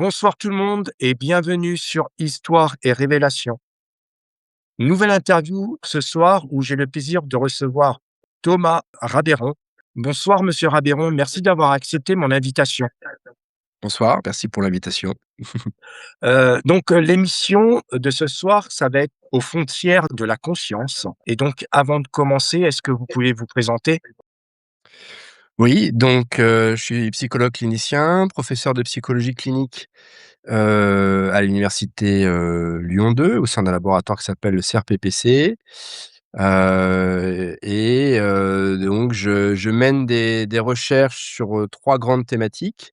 Bonsoir tout le monde et bienvenue sur Histoire et Révélation. Nouvelle interview ce soir où j'ai le plaisir de recevoir Thomas Rabéron. Bonsoir Monsieur Rabéron, merci d'avoir accepté mon invitation. Bonsoir, merci pour l'invitation. L'émission de ce soir, ça va être aux frontières de la conscience. Et donc, avant de commencer, est-ce que vous pouvez vous présenter? Oui, je suis psychologue clinicien, professeur de psychologie clinique, à l'université, Lyon 2 au sein d'un laboratoire qui s'appelle le CRPPC. Je mène des recherches sur, 3 grandes thématiques.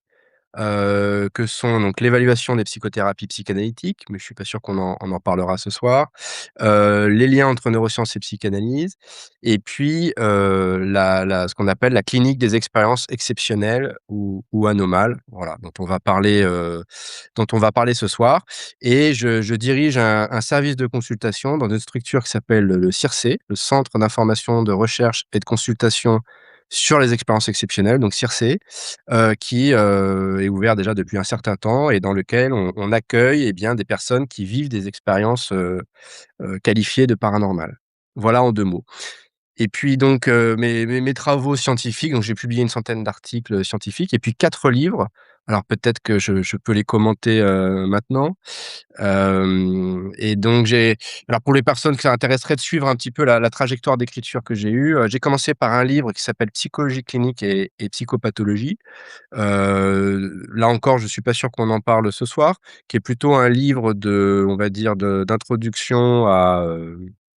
Que sont donc l'évaluation des psychothérapies psychanalytiques, mais je suis pas sûr qu'on en parlera ce soir. Les liens entre neurosciences et psychanalyse et puis, ce qu'on appelle la clinique des expériences exceptionnelles ou anomales, voilà, dont on va parler ce soir et je dirige un service de consultation dans une structure qui s'appelle le CIRCE, le Centre d'information, de recherche et de consultation sur les expériences exceptionnelles, donc CIRCE, est ouvert déjà depuis un certain temps et dans lequel on accueille, eh bien, des personnes qui vivent des expériences, qualifiées de paranormales. Voilà en 2 mots. Et puis mes travaux scientifiques, donc j'ai publié une centaine d'articles scientifiques et puis 4 livres. Alors peut-être que je peux les commenter, maintenant. Alors pour les personnes que ça intéresserait de suivre un petit peu la trajectoire d'écriture que j'ai eue, j'ai commencé par un livre qui s'appelle «Psychologie clinique et psychopathologie». Là encore, je suis pas sûr qu'on en parle ce soir, qui est plutôt un livre on va dire d'introduction à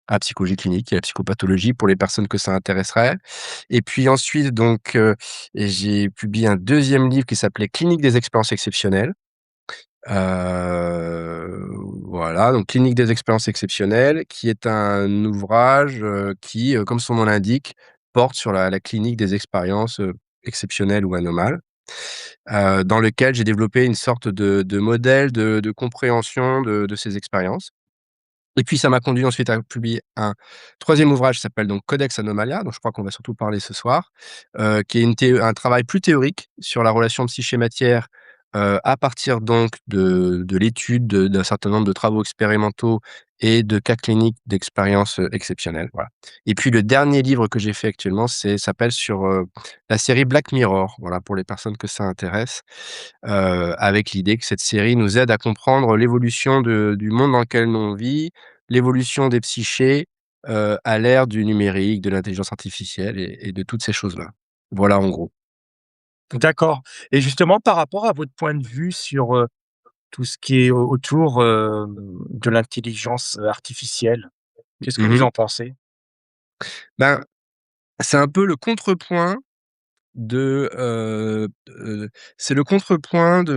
la psychologie clinique et à la psychopathologie pour les personnes que ça intéresserait. Et puis ensuite j'ai publié un deuxième livre qui s'appelait «Clinique des expériences exceptionnelles». Voilà, donc «Clinique des expériences exceptionnelles», qui est un ouvrage, comme son nom l'indique, porte sur la clinique des expériences, exceptionnelles ou anomales, dans lequel j'ai développé une sorte de modèle de compréhension de ces expériences. Et puis ça m'a conduit ensuite à publier un troisième ouvrage qui s'appelle donc «Codex Anomalia», dont je crois qu'on va surtout parler ce soir, qui est un travail plus théorique sur la relation psyché-matière, à partir donc de l'étude d'un certain nombre de travaux expérimentaux et de cas cliniques d'expériences, exceptionnelles, voilà. Et puis le dernier livre que j'ai fait actuellement, s'appelle sur, la série Black Mirror, voilà, pour les personnes que ça intéresse, avec l'idée que cette série nous aide à comprendre l'évolution du monde dans lequel on vit, l'évolution des psychés, à l'ère du numérique, de l'intelligence artificielle et de toutes ces choses-là. Voilà en gros. D'accord. Et justement, par rapport à votre point de vue sur tout ce qui est autour de l'intelligence artificielle, qu'est-ce que vous Mmh. en pensez? Ben, c'est un peu le contrepoint c'est le contrepoint de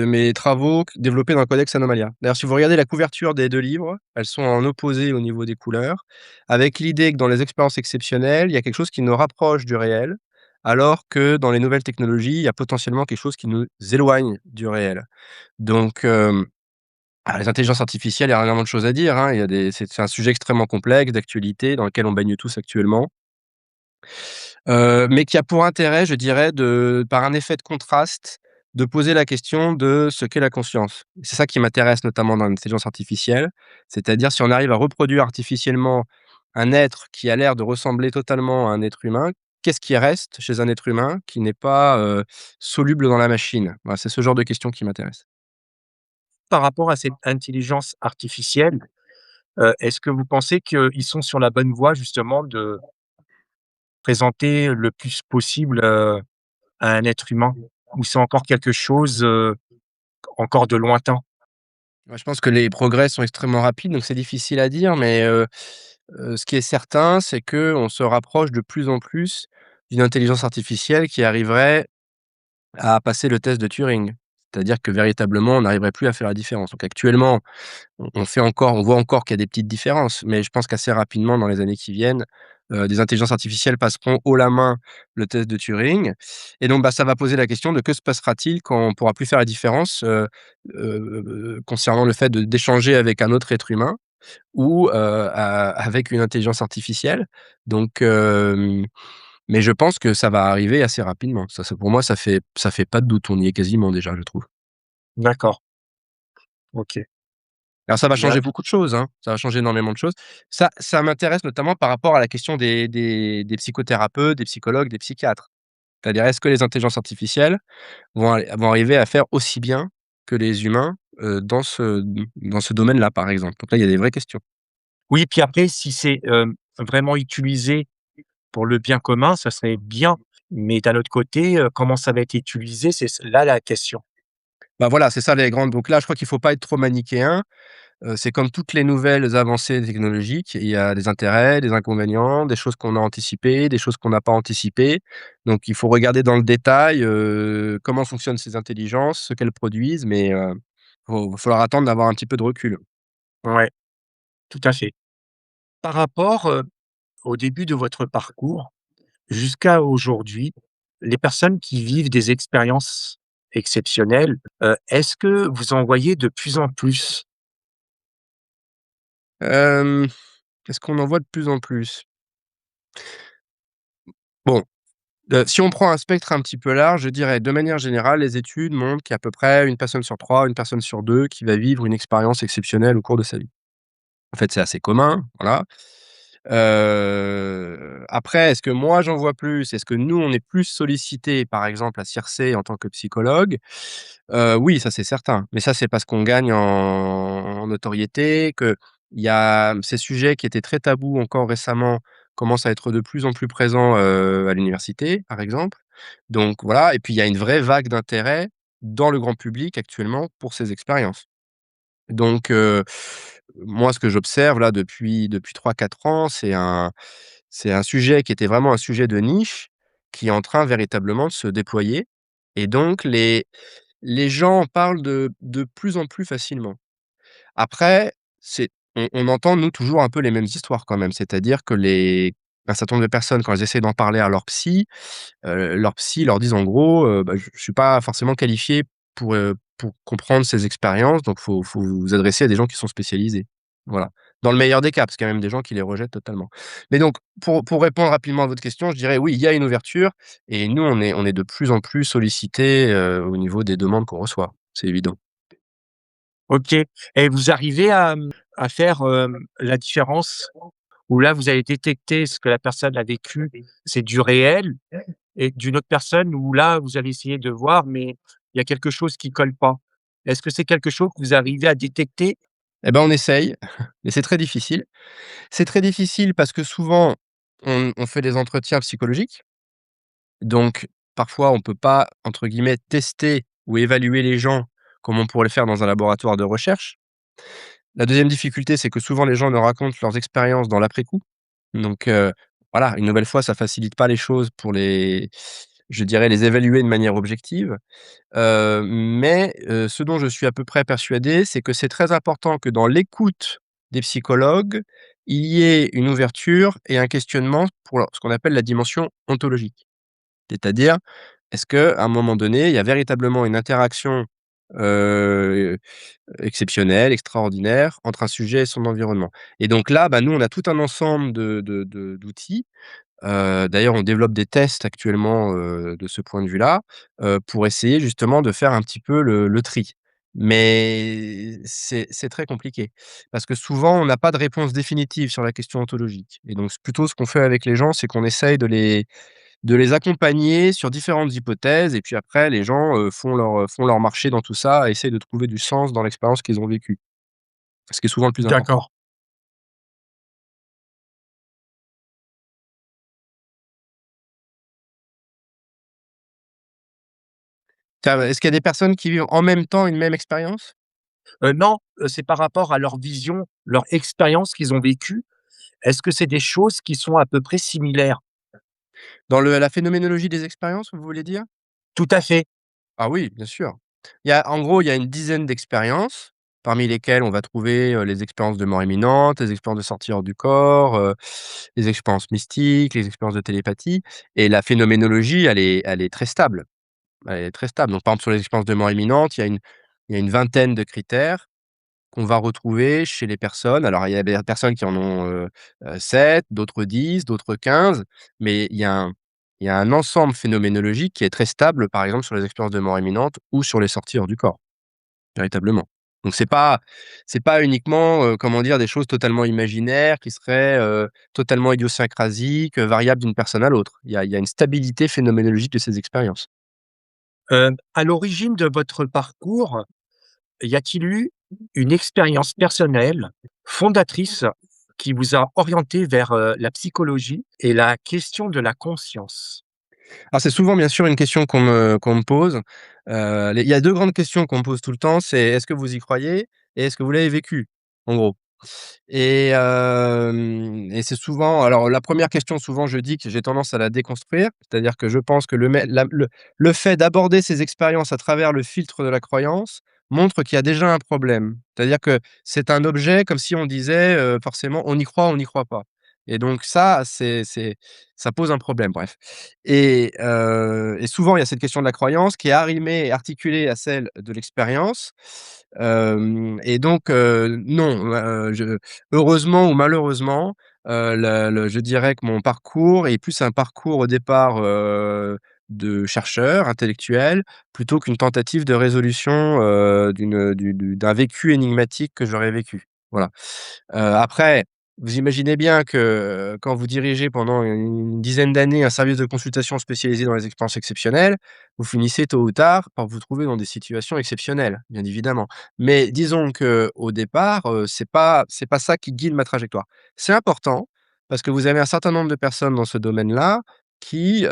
mes travaux développés dans le Codex Anomalia. D'ailleurs, si vous regardez la couverture des 2 livres, elles sont en opposé au niveau des couleurs, avec l'idée que dans les expériences exceptionnelles, il y a quelque chose qui nous rapproche du réel, alors que dans les nouvelles technologies, il y a potentiellement quelque chose qui nous éloigne du réel. Donc, les intelligences artificielles, il y a énormément de choses à dire, hein. Il y a des c'est un sujet extrêmement complexe, d'actualité, dans lequel on baigne tous actuellement. Mais qui a pour intérêt, je dirais, par un effet de contraste, de poser la question de ce qu'est la conscience. C'est ça qui m'intéresse notamment dans l'intelligence artificielle, c'est-à-dire si on arrive à reproduire artificiellement un être qui a l'air de ressembler totalement à un être humain, qu'est-ce qui reste chez un être humain qui n'est pas, soluble dans la machine? Voilà, c'est ce genre de questions qui m'intéressent. Par rapport à cette intelligence artificielle, est-ce que vous pensez qu'ils sont sur la bonne voie justement de présenter le plus possible, à un être humain? Ou c'est encore quelque chose, encore de lointain? Ouais, je pense que les progrès sont extrêmement rapides, donc c'est difficile à dire, mais ce qui est certain, c'est qu'on se rapproche de plus en plus d'une intelligence artificielle qui arriverait à passer le test de Turing. C'est-à-dire que véritablement, on n'arriverait plus à faire la différence. Donc actuellement, on voit encore qu'il y a des petites différences, mais je pense qu'assez rapidement, dans les années qui viennent, des intelligences artificielles passeront haut la main le test de Turing et donc ça va poser la question de que se passera-t-il quand on pourra plus faire la différence, concernant le fait d'échanger avec un autre être humain ou, avec une intelligence artificielle. Donc mais je pense que ça va arriver assez rapidement. Ça pour moi, ça fait pas de doute. On y est quasiment déjà, je trouve. D'accord, OK. Alors ça va changer Là beaucoup de choses, hein, ça va changer énormément de choses. Ça m'intéresse notamment par rapport à la question des psychothérapeutes, des psychologues, des psychiatres. C'est-à-dire, est-ce que les intelligences artificielles vont arriver à faire aussi bien que les humains, dans ce domaine-là, par exemple? Donc là, il y a des vraies questions. oui, puis après si c'est, vraiment utilisé pour le bien commun, ça serait bien, mais d'un autre côté, comment ça va être utilisé, c'est là la question. Bah, voilà, c'est ça les grandes donc là, je crois qu'il faut pas être trop manichéen. C'est comme toutes les nouvelles avancées technologiques, il y a des intérêts, des inconvénients, des choses qu'on a anticipées, des choses qu'on n'a pas anticipées. Donc il faut regarder dans le détail, comment fonctionnent ces intelligences, ce qu'elles produisent, mais va falloir attendre d'avoir un petit peu de recul. Ouais, tout à fait. Par rapport, au début de votre parcours jusqu'à aujourd'hui, les personnes qui vivent des expériences exceptionnelles, est-ce que vous en voyez de plus en plus? Hem, Est-ce qu'on en voit de plus en plus? Bon, si on prend un spectre un petit peu large, je dirais de manière générale, les études montrent qu'il y a à peu près une personne sur 3, une personne sur 2 qui va vivre une expérience exceptionnelle au cours de sa vie. En fait, c'est assez commun, voilà. Après, est-ce que moi j'en vois plus? Est-ce que nous, on est plus sollicités, par exemple à Circé en tant que psychologue? Oui, ça c'est certain. Mais ça, c'est parce qu'on gagne en notoriété, qu'il y a ces sujets qui étaient très tabous encore récemment, commencent à être de plus en plus présents, à l'université, par exemple. Donc voilà et puis il y a une vraie vague d'intérêt dans le grand public actuellement pour ces expériences. Donc moi, ce que j'observe là depuis 3 4 ans, c'est un sujet qui était vraiment un sujet de niche, qui est en train véritablement de se déployer et donc les gens en parlent de plus en plus facilement. Après, on entend nous toujours un peu les mêmes histoires quand même, c'est-à-dire que les un certain nombre de personnes quand elles essaient d'en parler à leur psy leur disent en gros, bah, je suis pas forcément qualifié pour comprendre ces expériences, donc faut vous adresser à des gens qui sont spécialisés. Voilà. Dans le meilleur des cas, parce qu'il y a même des gens qui les rejettent totalement. Mais donc pour répondre rapidement à votre question, je dirais oui, il y a une ouverture et nous on est de plus en plus sollicités, au niveau des demandes qu'on reçoit. C'est évident. OK, et vous arrivez à faire, la différence où là, vous avez détecté ce que la personne a vécu, c'est du réel et d'une autre personne où là, vous avez essayé de voir, mais il y a quelque chose qui colle pas. Est-ce que c'est quelque chose que vous arrivez à détecter? Eh ben, on essaye, mais c'est très difficile. C'est très difficile parce que souvent on fait des entretiens psychologiques. Donc, parfois, on peut pas, entre guillemets, «tester» ou évaluer les gens comme on pourrait le faire dans un laboratoire de recherche. La deuxième difficulté, c'est que souvent les gens nous racontent leurs expériences dans l'après-coup. Donc, voilà, une nouvelle fois, ça facilite pas les choses pour je dirais, les évaluer de manière objective. Mais, ce dont je suis à peu près persuadé, c'est que c'est très important que dans l'écoute des psychologues, il y ait une ouverture et un questionnement pour ce qu'on appelle la dimension ontologique. C'est-à-dire, est-ce qu'à un moment donné, il y a véritablement une interaction, heu, exceptionnelle, extraordinaire entre un sujet et son environnement? Et donc là, bah, nous, on a tout un ensemble d'outils. D'ailleurs, on développe des tests actuellement, de ce point de vue-là, pour essayer justement de faire un petit peu le tri. Mais c'est très compliqué parce que souvent, on n'a pas de réponse définitive sur la question ontologique et donc plutôt ce qu'on fait avec les gens, c'est qu'on essaye de les accompagner sur différentes hypothèses et puis après les gens, font leur marché dans tout ça, essayent de trouver du sens dans l'expérience qu'ils ont vécue. Ce qui est souvent le plus important. D'accord. Tiens, est-ce qu'il y a des personnes qui vivent en même temps une même expérience? Non, c'est par rapport à leur vision, leur expérience qu'ils ont vécue. Est-ce que c'est des choses qui sont à peu près similaires? Dans la phénoménologie des expériences, vous voulez dire? Tout à fait. Ah oui, bien sûr. Il y a en gros, il y a une dizaine d'expériences, parmi lesquelles on va trouver, les expériences de mort imminente, les expériences de sortie hors du corps, les expériences mystiques, les expériences de télépathie et la phénoménologie, elle est très stable. Elle est très stable. Donc par exemple, sur les expériences de mort imminente, il y a une vingtaine de critères qu'on va retrouver chez les personnes. Alors, il y a des personnes qui en ont, 7, d'autres 10, d'autres 15, mais il y a un ensemble phénoménologique qui est très stable, par exemple, sur les expériences de mort imminente ou sur les sorties hors du corps. véritablement. Donc c'est pas uniquement, comment dire? Des choses totalement imaginaires qui seraient, totalement idiosyncrasiques, variables d'une personne à l'autre. Il y a une stabilité phénoménologique de ces expériences. À l'origine de votre parcours, y a-t-il eu une expérience personnelle fondatrice qui vous a orienté vers, la psychologie et la question de la conscience? Alors c'est souvent bien sûr une question qu'on me pose. Les il y a 2 grandes questions qu'on me pose tout le temps, c'est: «Est-ce que vous y croyez?» et «Est-ce que vous l'avez vécu?» en gros. Et c'est souvent alors la première question souvent je dis que j'ai tendance à la déconstruire, c'est-à-dire que je pense que le fait d'aborder ces expériences à travers le filtre de la croyance montre qu'il y a déjà un problème. C'est-à-dire que c'est un objet comme si on disait, forcément: «On y croit, on n'y croit pas» et donc ça, ça pose un problème, bref. Et souvent il y a cette question de la croyance qui est arrimée et articulée à celle de l'expérience, et donc non, heureusement ou malheureusement, le je dirais que mon parcours est plus un parcours au départ, de chercheur intellectuel, plutôt qu'une tentative de résolution, d'un vécu énigmatique que j'aurais vécu. Voilà. Après, vous imaginez bien que, quand vous dirigez pendant une dizaine d'années un service de consultation spécialisé dans les expériences exceptionnelles, vous finissez tôt ou tard par vous trouver dans des situations exceptionnelles, bien évidemment. Mais disons qu'au départ, c'est pas ça qui guide ma trajectoire. C'est important parce que vous avez un certain nombre de personnes dans ce domaine-là qui,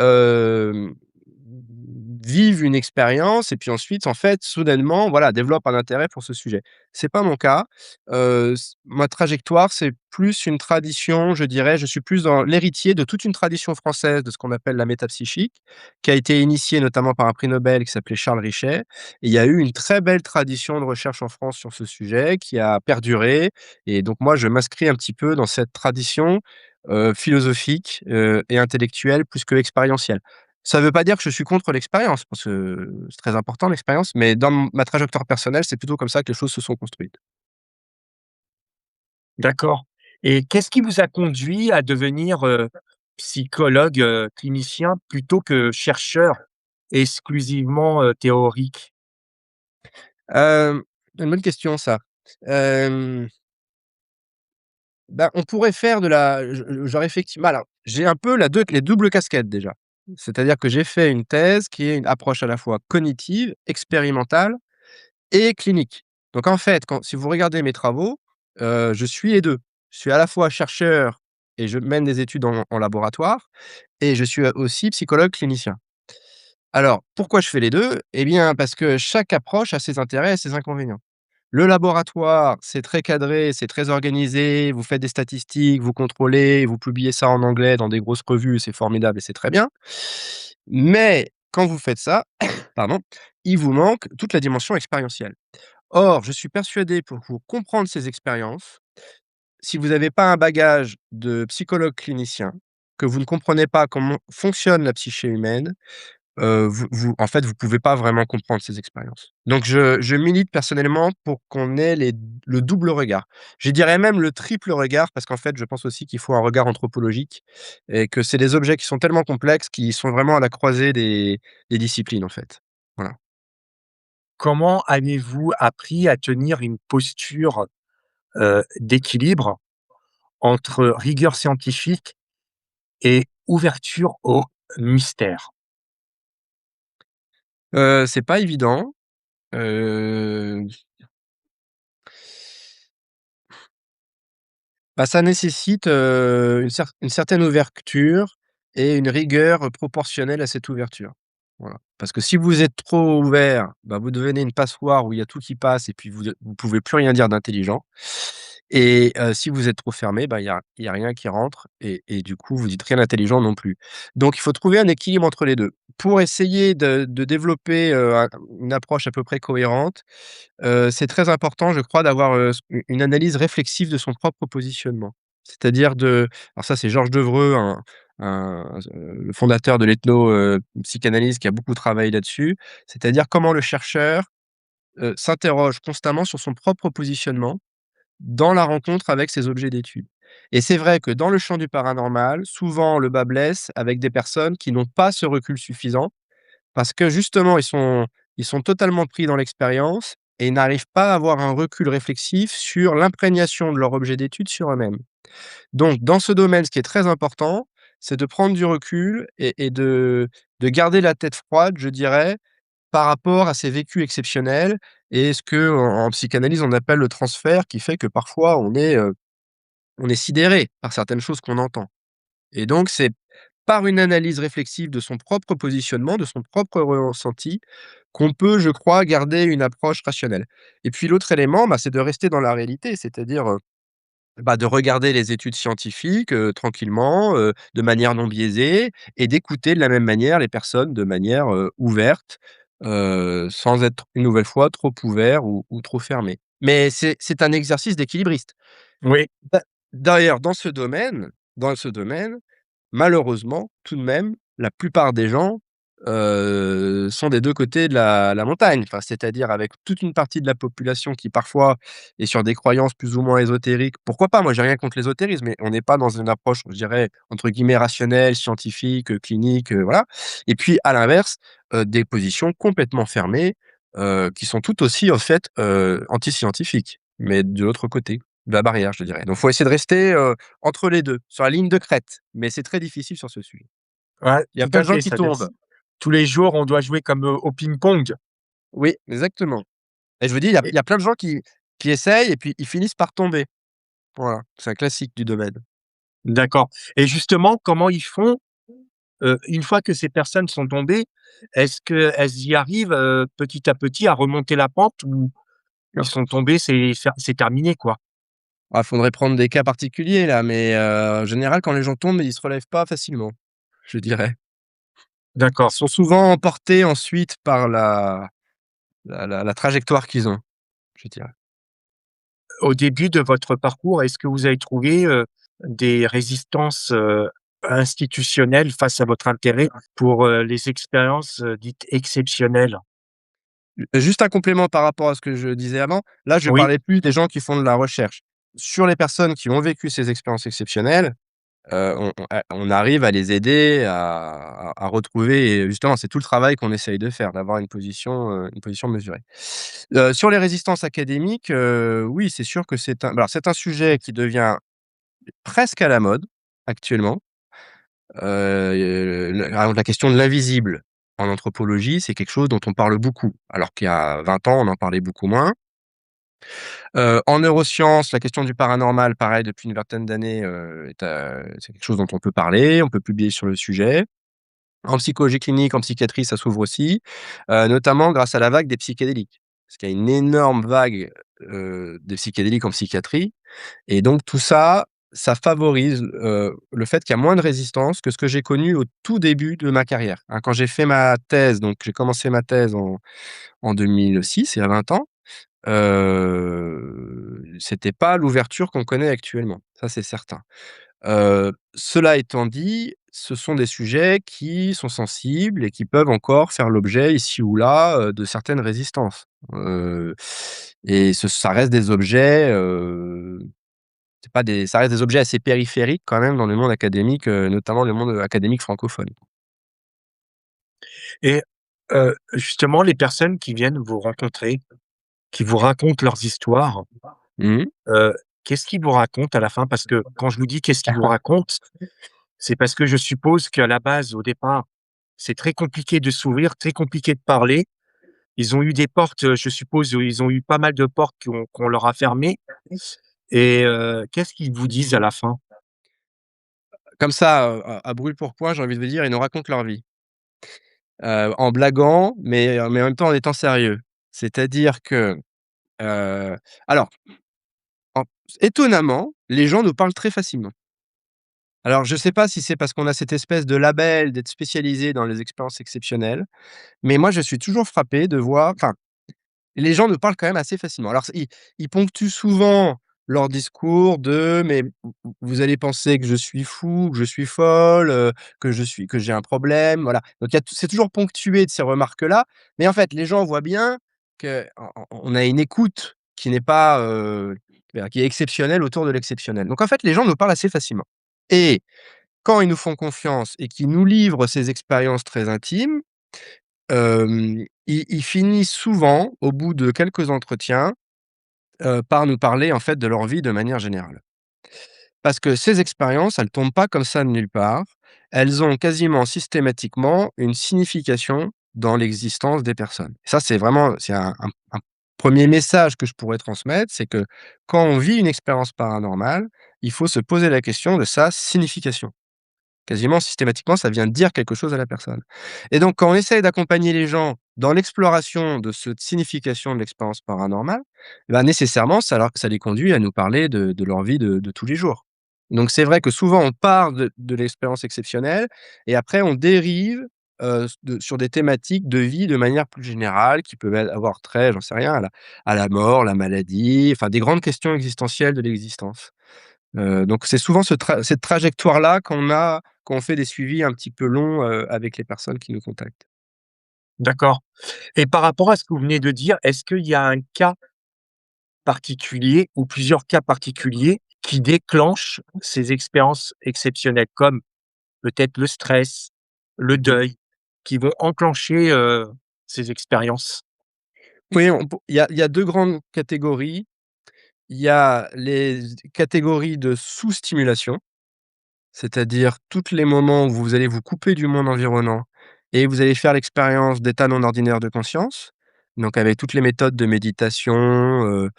vivent une expérience et puis ensuite, en fait, soudainement, voilà, développent un intérêt pour ce sujet. C'est pas mon cas. Ma trajectoire, c'est plus une tradition, je dirais, je suis plus dans l'héritier de toute une tradition française de ce qu'on appelle la métapsychique, qui a été initiée notamment par un prix Nobel qui s'appelait Charles Richet. Et il y a eu une très belle tradition de recherche en France sur ce sujet qui a perduré et donc moi, je m'inscris un petit peu dans cette tradition, philosophique, et intellectuelle plus que expérientielle. Ça ne veut pas dire que je suis contre l'expérience, parce que c'est très important l'expérience, mais dans ma trajectoire personnelle, c'est plutôt comme ça que les choses se sont construites. D'accord, et qu'est-ce qui vous a conduit à devenir, psychologue, clinicien plutôt que chercheur exclusivement, théorique? Hem, une bonne question ça. Hem, Bah, on pourrait faire de la genre effectivement alors, j'ai un peu les doubles casquettes déjà. C'est-à-dire que j'ai fait une thèse qui est une approche à la fois cognitive, expérimentale et clinique. Donc en fait, si vous regardez mes travaux, je suis les 2. Je suis à la fois chercheur et je mène des études en laboratoire et je suis aussi psychologue clinicien. Alors, pourquoi je fais les 2? Eh bien, parce que chaque approche a ses intérêts et ses inconvénients. Le laboratoire, c'est très cadré, c'est très organisé, vous faites des statistiques, vous contrôlez, vous publiez ça en anglais dans des grosses revues, c'est formidable et c'est très bien. Mais quand vous faites ça, pardon, il vous manque toute la dimension expérientielle. Or, je suis persuadé pour comprendre ces expériences, si vous n'avez pas un bagage de psychologue clinicien, que vous ne comprenez pas comment fonctionne la psyché humaine, vous en fait, vous pouvez pas vraiment comprendre ces expériences. Donc je milite personnellement pour qu'on ait le double regard. Je dirais même le triple regard parce qu'en fait, je pense aussi qu'il faut un regard anthropologique et que c'est des objets qui sont tellement complexes, qui sont vraiment à la croisée des disciplines, en fait. Voilà. Comment avez-vous appris à tenir une posture, d'équilibre entre rigueur scientifique et ouverture au mystère? C'est pas évident, heu Bah, ça nécessite, une certaine ouverture et une rigueur, proportionnelle à cette ouverture. Voilà. Parce que si vous êtes trop ouvert, bah, vous devenez une passoire où il y a tout qui passe et puis vous pouvez plus rien dire d'intelligent et si vous êtes trop fermé, bah, il y a rien qui rentre et du coup, vous dites rien d'intelligent non plus. Donc il faut trouver un équilibre entre les 2. Pour essayer de développer, une approche à peu près cohérente, c'est très important, je crois, d'avoir, une analyse réflexive de son propre positionnement. C'est-à-dire alors ça, c'est Georges Devreux, le fondateur de l'ethno, psychanalyse qui a beaucoup travaillé là-dessus. C'est-à-dire comment le chercheur, s'interroge constamment sur son propre positionnement dans la rencontre avec ses objets d'étude. Et c'est vrai que dans le champ du paranormal, souvent le bât blesse avec des personnes qui n'ont pas ce recul suffisant parce que justement ils sont totalement pris dans l'expérience et n'arrivent pas à avoir un recul réflexif sur l'imprégnation de leur objet d'étude sur eux-mêmes. Donc dans ce domaine, ce qui est très important, c'est de prendre du recul et de garder la tête froide, je dirais, par rapport à ces vécus exceptionnels et ce qu'en psychanalyse, on appelle le transfert qui fait que parfois on est sidéré par certaines choses qu'on entend et donc c'est par une analyse réflexive de son propre positionnement, de son propre ressenti, qu'on peut, je crois, garder une approche rationnelle. Et puis l'autre élément, c'est de rester dans la réalité, c'est-à-dire, de regarder les études scientifiques, tranquillement, de manière non biaisée et d'écouter de la même manière les personnes de manière, ouverte, sans être une nouvelle fois trop ouvert ou trop fermé. Mais c'est un exercice d'équilibriste. Oui, D'a d'ailleurs dans ce domaine, malheureusement, tout de même, la plupart des gens, sont des 2 côtés de la montagne. Enfin, c'est-à-dire avec toute une partie de la population qui parfois est sur des croyances plus ou moins ésotériques. Pourquoi pas? Moi, j'ai rien contre l'ésotérisme, mais on n'est pas dans une approche, je dirais, entre guillemets «rationnelle», scientifique, clinique, voilà. Et puis à l'inverse, des positions complètement fermées, qui sont tout aussi, en fait, antiscientifiques, mais de l'autre côté de la barrière, je dirais. Donc faut essayer de rester, entre les 2 sur la ligne de crête, mais c'est très difficile sur ce sujet. ouais, Il y a tout plein à de gens fait, qui ça veut tombent. tous les jours, on doit jouer comme, au ping-pong Oui, exactement et je vous dis, il y a plein de gens qui essayent et puis ils finissent par tomber. Voilà, c'est un classique du domaine. d'accord, et justement, comment ils font, une fois que ces personnes sont tombées? Est-ce qu'elles y arrivent, petit à petit à remonter la pente ou ils sont tombés, c'est terminé, quoi? Ah, faudrait prendre des cas particuliers là, mais en général, quand les gens tombent, ils se relèvent pas facilement, je dirais. Ils D'accord. sont souvent emportés ensuite par la trajectoire qu'ils ont, je dirais. Au début de votre parcours, est-ce que vous avez trouvé, des résistances, institutionnelles face à votre intérêt pour, les expériences, dites exceptionnelles? Juste un complément par rapport à ce que je disais avant. Là, je Oui, parlais plus des gens qui font de la recherche. Sur les personnes qui ont vécu ces expériences exceptionnelles, on arrive à les aider à retrouver et justement, c'est tout le travail qu'on essaye de faire, d'avoir une position mesurée. Sur les résistances académiques, oui, c'est sûr que c'est un sujet qui devient presque à la mode actuellement. Par exemple, la question de l'invisible en anthropologie, c'est quelque chose dont on parle beaucoup, alors qu'il y a 20 ans, on en parlait beaucoup moins. En neurosciences, la question du paranormal, pareil, depuis une vingtaine d'années, c'est quelque chose dont on peut parler, on peut publier sur le sujet. En psychologie clinique, en psychiatrie, ça s'ouvre aussi, notamment grâce à la vague des psychédéliques. Parce qu'il y a une énorme vague, des psychédéliques en psychiatrie et donc tout ça, ça favorise, le fait qu'il y a moins de résistance que ce que j'ai connu au tout début de ma carrière, hein. Quand j'ai fait ma thèse, donc j'ai commencé ma thèse en 2006, il y a 20 ans, c'était pas l'ouverture qu'on connaît actuellement, ça c'est certain. Cela étant dit, ce sont des sujets qui sont sensibles et qui peuvent encore faire l'objet ici ou là, de certaines résistances. Et ça reste des objets, c'est pas des ça reste des objets assez périphériques quand même dans le monde académique, notamment le monde académique francophone. et justement, les personnes qui viennent vous rencontrer, qui vous racontent leurs histoires, Mmh mh. heu, qu'est-ce qu'ils vous racontent à la fin? Parce que quand je vous dis: «Qu'est-ce qu'ils vous racontent?», c'est parce que je suppose qu'à la base, au départ, c'est très compliqué de s'ouvrir, très compliqué de parler. Ils ont eu des portes, je suppose, ils ont eu pas mal de portes qu'on leur a fermées, et qu'est-ce qu'ils vous disent à la fin? Comme ça, à brûle-pourpoint, j'ai envie de vous dire, ils nous racontent leur vie, en blaguant, mais en même temps en étant sérieux. C'est-à-dire que, heu, alors, en étonnamment, les gens nous parlent très facilement. Alors je sais pas si c'est parce qu'on a cette espèce de label d'être spécialisé dans les expériences exceptionnelles, mais moi je suis toujours frappé de voir enfin, les gens nous parlent quand même assez facilement. Alors ils ponctuent souvent leur discours de: «Mais vous allez penser que je suis fou, que je suis folle, que j'ai un problème», voilà. Donc il y a c'est toujours ponctué de ces remarques-là, mais en fait, les gens voient bien qu'on a une écoute qui n'est pas, qui est exceptionnelle autour de l'exceptionnel. Donc en fait, les gens nous parlent assez facilement et quand ils nous font confiance et qu'ils nous livrent ces expériences très intimes, Ils finissent souvent, au bout de quelques entretiens, par nous parler, en fait, de leur vie de manière générale. Parce que ces expériences, elles tombent pas comme ça de nulle part. Elles ont quasiment systématiquement une signification dans l'existence des personnes. Ça, c'est un 1er message que je pourrais transmettre, c'est que quand on vit une expérience paranormale, il faut se poser la question de sa signification. Quasiment systématiquement, ça vient dire quelque chose à la personne. Et donc quand on essaye d'accompagner les gens dans l'exploration de cette signification de l'expérience paranormale, bah, nécessairement ça les conduit à nous parler de leur vie de tous les jours. Donc c'est vrai que souvent on part de l'expérience exceptionnelle et après on dérive, sur des thématiques de vie de manière plus générale qui peuvent avoir trait, j'en sais rien, à la mort, la maladie, enfin des grandes questions existentielles de l'existence. Donc c'est souvent cette trajectoire-là qu'on a quand on fait des suivis un petit peu longs, avec les personnes qui nous contactent. D'accord, et par rapport à ce que vous venez de dire, est-ce qu'il y a un cas particulier ou plusieurs cas particuliers qui déclenchent ces expériences exceptionnelles? Comme peut-être le stress, le deuil, qui vont enclencher, ces expériences? Oui, il y a 2 grandes catégories. Il y a les catégories de sous-stimulation, c'est-à-dire tous les moments où vous allez vous couper du monde environnant et vous allez faire l'expérience d'état non ordinaire de conscience. Donc avec toutes les méthodes de méditation,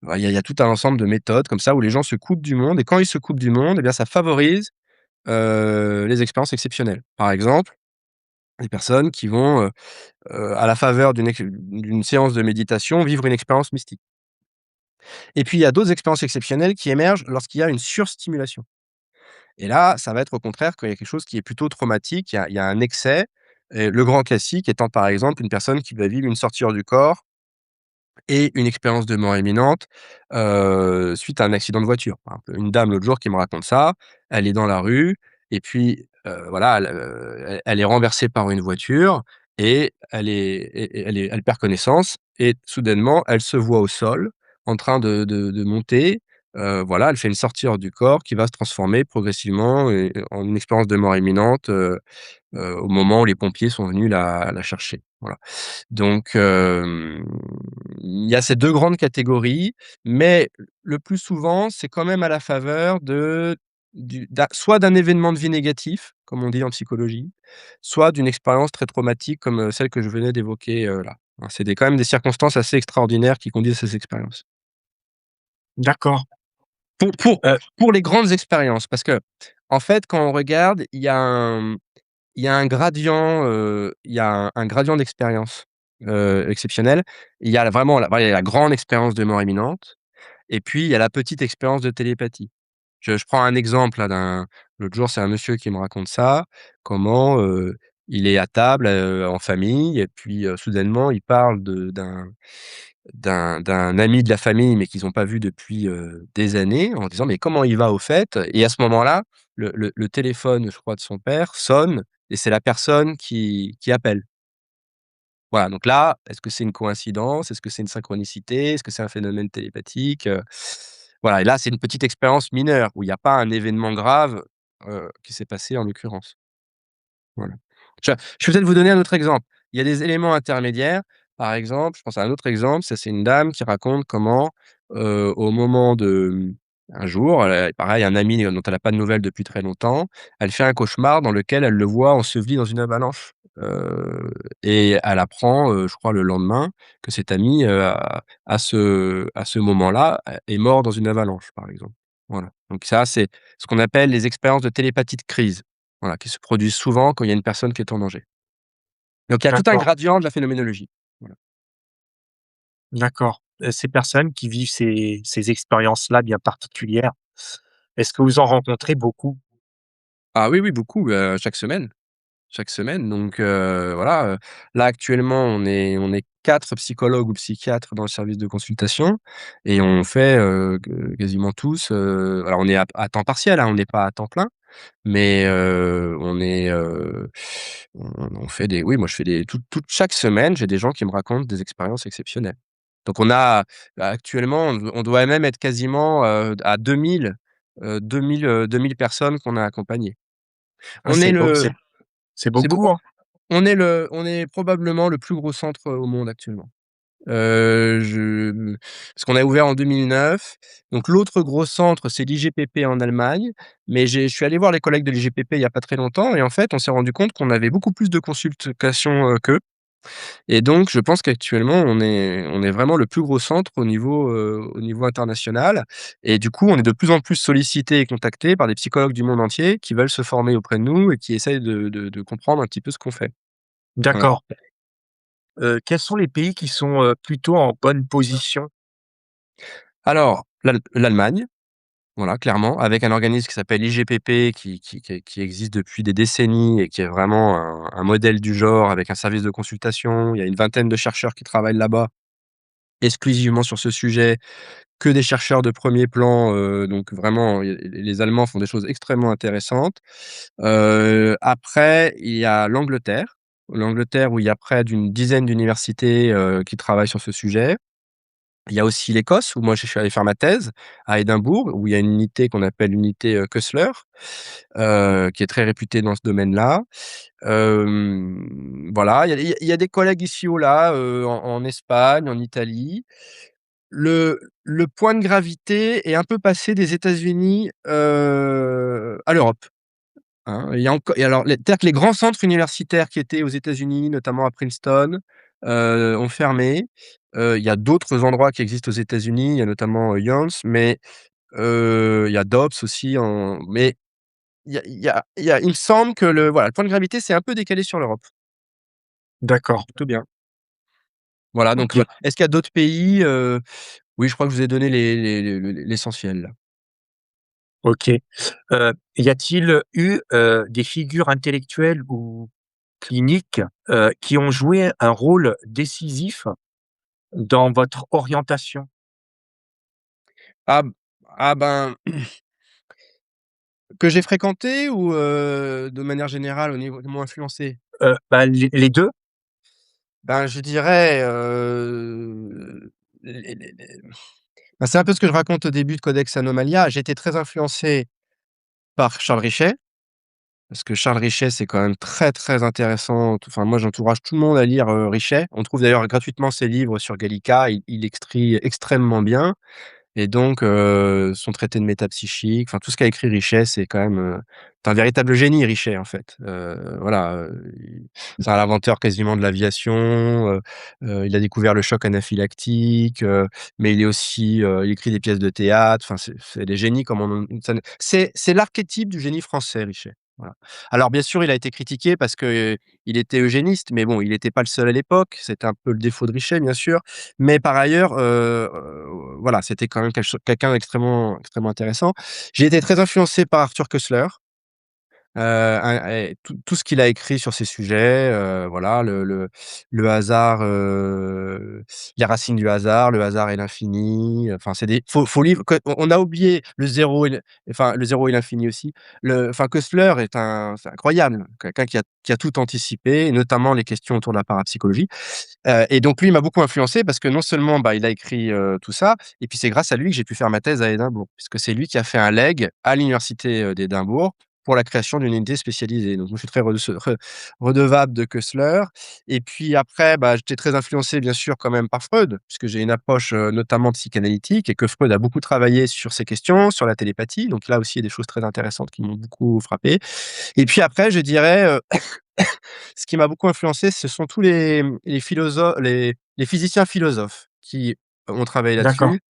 bah, il y a tout un ensemble de méthodes comme ça où les gens se coupent du monde et quand ils se coupent du monde et bien ça favorise, les expériences exceptionnelles. Par exemple, des personnes qui vont, à la faveur d'une séance de méditation, vivre une expérience mystique. Et puis il y a d'autres expériences exceptionnelles qui émergent lorsqu'il y a une surstimulation. Et là, ça va être au contraire quand il y a quelque chose qui est plutôt traumatique, il y a un excès et le grand classique étant par exemple une personne qui va vivre une sortie hors du corps et une expérience de mort imminente, suite à un accident de voiture. Par exemple, une dame l'autre jour qui me raconte ça, elle est dans la rue et puis, voilà, elle est renversée par une voiture et elle perd connaissance et soudainement, elle se voit au sol en train de monter, voilà, elle fait une sortie hors du corps qui va se transformer progressivement en une expérience de mort imminente, au moment où les pompiers sont venus la chercher. Voilà. Donc, il y a ces 2 grandes catégories, mais le plus souvent, c'est quand même à la faveur soit d'un événement de vie négatif, comme on dit en psychologie, soit d'une expérience très traumatique comme, celle que je venais d'évoquer, là. Hein, c'est quand même des circonstances assez extraordinaires qui conduisent à ces expériences. D'accord, Pour pour heu, pour les grandes expériences, parce que en fait, quand on regarde, il y a un gradient, il y a un gradient d'expérience, exceptionnel. Il y a vraiment voilà, il y a la grande expérience de mort imminente et puis il y a la petite expérience de télépathie. Je prends un exemple là l'autre jour, c'est un monsieur qui me raconte ça, comment, il est à table, en famille et puis, soudainement il parle d'un ami de la famille, mais qu'ils ont pas vu depuis, des années, en disant: «Mais comment il va au fait?» Et à ce moment-là, le téléphone, je crois, de son père sonne et c'est la personne qui appelle. Voilà, donc là, est-ce que c'est une coïncidence? Est-ce que c'est une synchronicité? Est-ce que c'est un phénomène télépathique? Voilà et là, c'est une petite expérience mineure où il y a pas un événement grave, qui s'est passé en l'occurrence. Voilà. Je vais peut-être vous donner un autre exemple. Il y a des éléments intermédiaires. Par exemple, je pense à un autre exemple, ça c'est une dame qui raconte comment, au moment un jour, pareil, un ami dont elle a pas de nouvelles depuis très longtemps, elle fait un cauchemar dans lequel elle le voit enseveli dans une avalanche, et elle apprend, je crois le lendemain que cet ami, à ce moment-là, est mort dans une avalanche, par exemple. Voilà. Donc ça, c'est ce qu'on appelle les expériences de télépathie de crise. Voilà, qui se produisent souvent quand il y a une personne qui est en danger. Donc il y a tout un d'accord, gradient de la phénoménologie. Voilà. d'accord, ces personnes qui vivent ces expériences-là bien particulières, est-ce que vous en rencontrez beaucoup? Ah oui, oui, beaucoup, chaque semaine donc voilà, là actuellement on est 4 psychologues ou psychiatres dans le service de consultation et on fait, quasiment tous, alors on est à temps partiel, hein, on n'est pas à temps plein, mais on fait des oui, moi je fais des toute chaque semaine, j'ai des gens qui me racontent des expériences exceptionnelles. Donc on a actuellement, on doit même être quasiment, à 2000 personnes qu'on a accompagnées. Ah On est c'est beau, le c'est c'est beaucoup, beaucoup? hein? On est probablement le plus gros centre, au monde actuellement. Je Parce qu'on a ouvert en 2009, donc l'autre gros centre, c'est l'IGPP en Allemagne, mais je suis allé voir les collègues de l'IGPP il y a pas très longtemps et en fait, on s'est rendu compte qu'on avait beaucoup plus de consultations, qu'eux et donc je pense qu'actuellement, on est vraiment le plus gros centre au niveau international et du coup, on est de plus en plus sollicités et contactés par des psychologues du monde entier qui veulent se former auprès de nous et qui essayent de comprendre un petit peu ce qu'on fait. Voilà. D'accord. Quels sont les pays qui sont, plutôt en bonne position? Alors, l'Allemagne. Voilà, clairement, avec un organisme qui s'appelle l'IGPP qui existe depuis des décennies et qui est vraiment un modèle du genre avec un service de consultation. Il y a une vingtaine de chercheurs qui travaillent là-bas, exclusivement sur ce sujet, que des chercheurs de premier plan, donc vraiment, les Allemands font des choses extrêmement intéressantes. Après, il y a l'Angleterre. L'Angleterre où il y a près d'une dizaine d'universités, qui travaillent sur ce sujet. Il y a aussi l'Écosse où moi je suis allé faire ma thèse, à Édimbourg, où il y a une unité qu'on appelle l'unité, Kœsler, qui est très réputée dans ce domaine-là. Voilà, il y a des collègues ici ou là, en Espagne, en Italie. Le point de gravité est un peu passé des États-Unis, à l'Europe, hein. Il y a enco et alors c'est-à-dire que les grands centres universitaires qui étaient aux États-Unis, notamment à Princeton, ont fermé. Il y a d'autres endroits qui existent aux États-Unis, il y a notamment, Yale, mais il y a Dobbs aussi mais il me semble que le point de gravité s'est un peu décalé sur l'Europe. D'accord, Plutôt bien. Voilà, donc OK, est-ce qu'il y a d'autres pays? Oui, je crois que je vous ai donné l'essentiel là. OK. Y a-t-il eu, des figures intellectuelles ou cliniques, qui ont joué un rôle décisif dans votre orientation? Ah b ah ben, que j'ai fréquenté ou, de manière générale au niveau qui m'ont influencé? Bah, les 2. Ben, je dirais, les bah, c'est un peu ce que je raconte au début de Codex Anomalia. J'ai été très influencé par Charles Richet, parce que Charles Richet, c'est quand même très, très intéressant. Enfin, moi, j'encourage tout le monde à lire, Richet. On trouve d'ailleurs gratuitement ses livres sur Gallica. Il écrit extrêmement bien. Et donc, son traité de métapsychique, enfin tout ce qu'a écrit Richet, c'est quand même, c'est un véritable génie Richet, en fait. Voilà, c'est un inventeur quasiment de l'aviation, il a découvert le choc anaphylactique, mais il est aussi, il écrit des pièces de théâtre, enfin c'est des génies comme on en ça ne c'est l'archétype du génie français Richet, voilà. Alors bien sûr, il a été critiqué parce que, il était eugéniste, mais bon, il était pas le seul à l'époque, c'était un peu le défaut de Richet, bien sûr. Mais par ailleurs, voilà, c'était quand même quelqu'un d'extrêmement extrêmement intéressant. J'ai été très influencé par Arthur Koestler, un et tout ce qu'il a écrit sur ces sujets, voilà, le hasard, les racines du hasard, le hasard et l'infini, enfin, c'est des faux livres que on a oublié le zéro et le zéro et l'infini aussi. Enfin, Koestler c'est incroyable, quelqu'un qui a tout anticipé, et notamment les questions autour de la parapsychologie. Et donc lui, il m'a beaucoup influencé parce que non seulement, bah, il a écrit, tout ça et puis c'est grâce à lui que j'ai pu faire ma thèse à Édimbourg, puisque c'est lui qui a fait un leg à l'université, d'Édimbourg pour la création d'une unité spécialisée. Donc je suis très redevable de Koestler et puis après, bah, j'étais très influencé bien sûr quand même par Freud, puisque j'ai une approche, notamment psychanalytique et que Freud a beaucoup travaillé sur ces questions, sur la télépathie. Donc là aussi, il y a des choses très intéressantes qui m'ont beaucoup frappé et puis après, je dirais, ce qui m'a beaucoup influencé, ce sont tous les philosophes, les physiciens philosophes qui ont travaillé D'accord, là-dessus.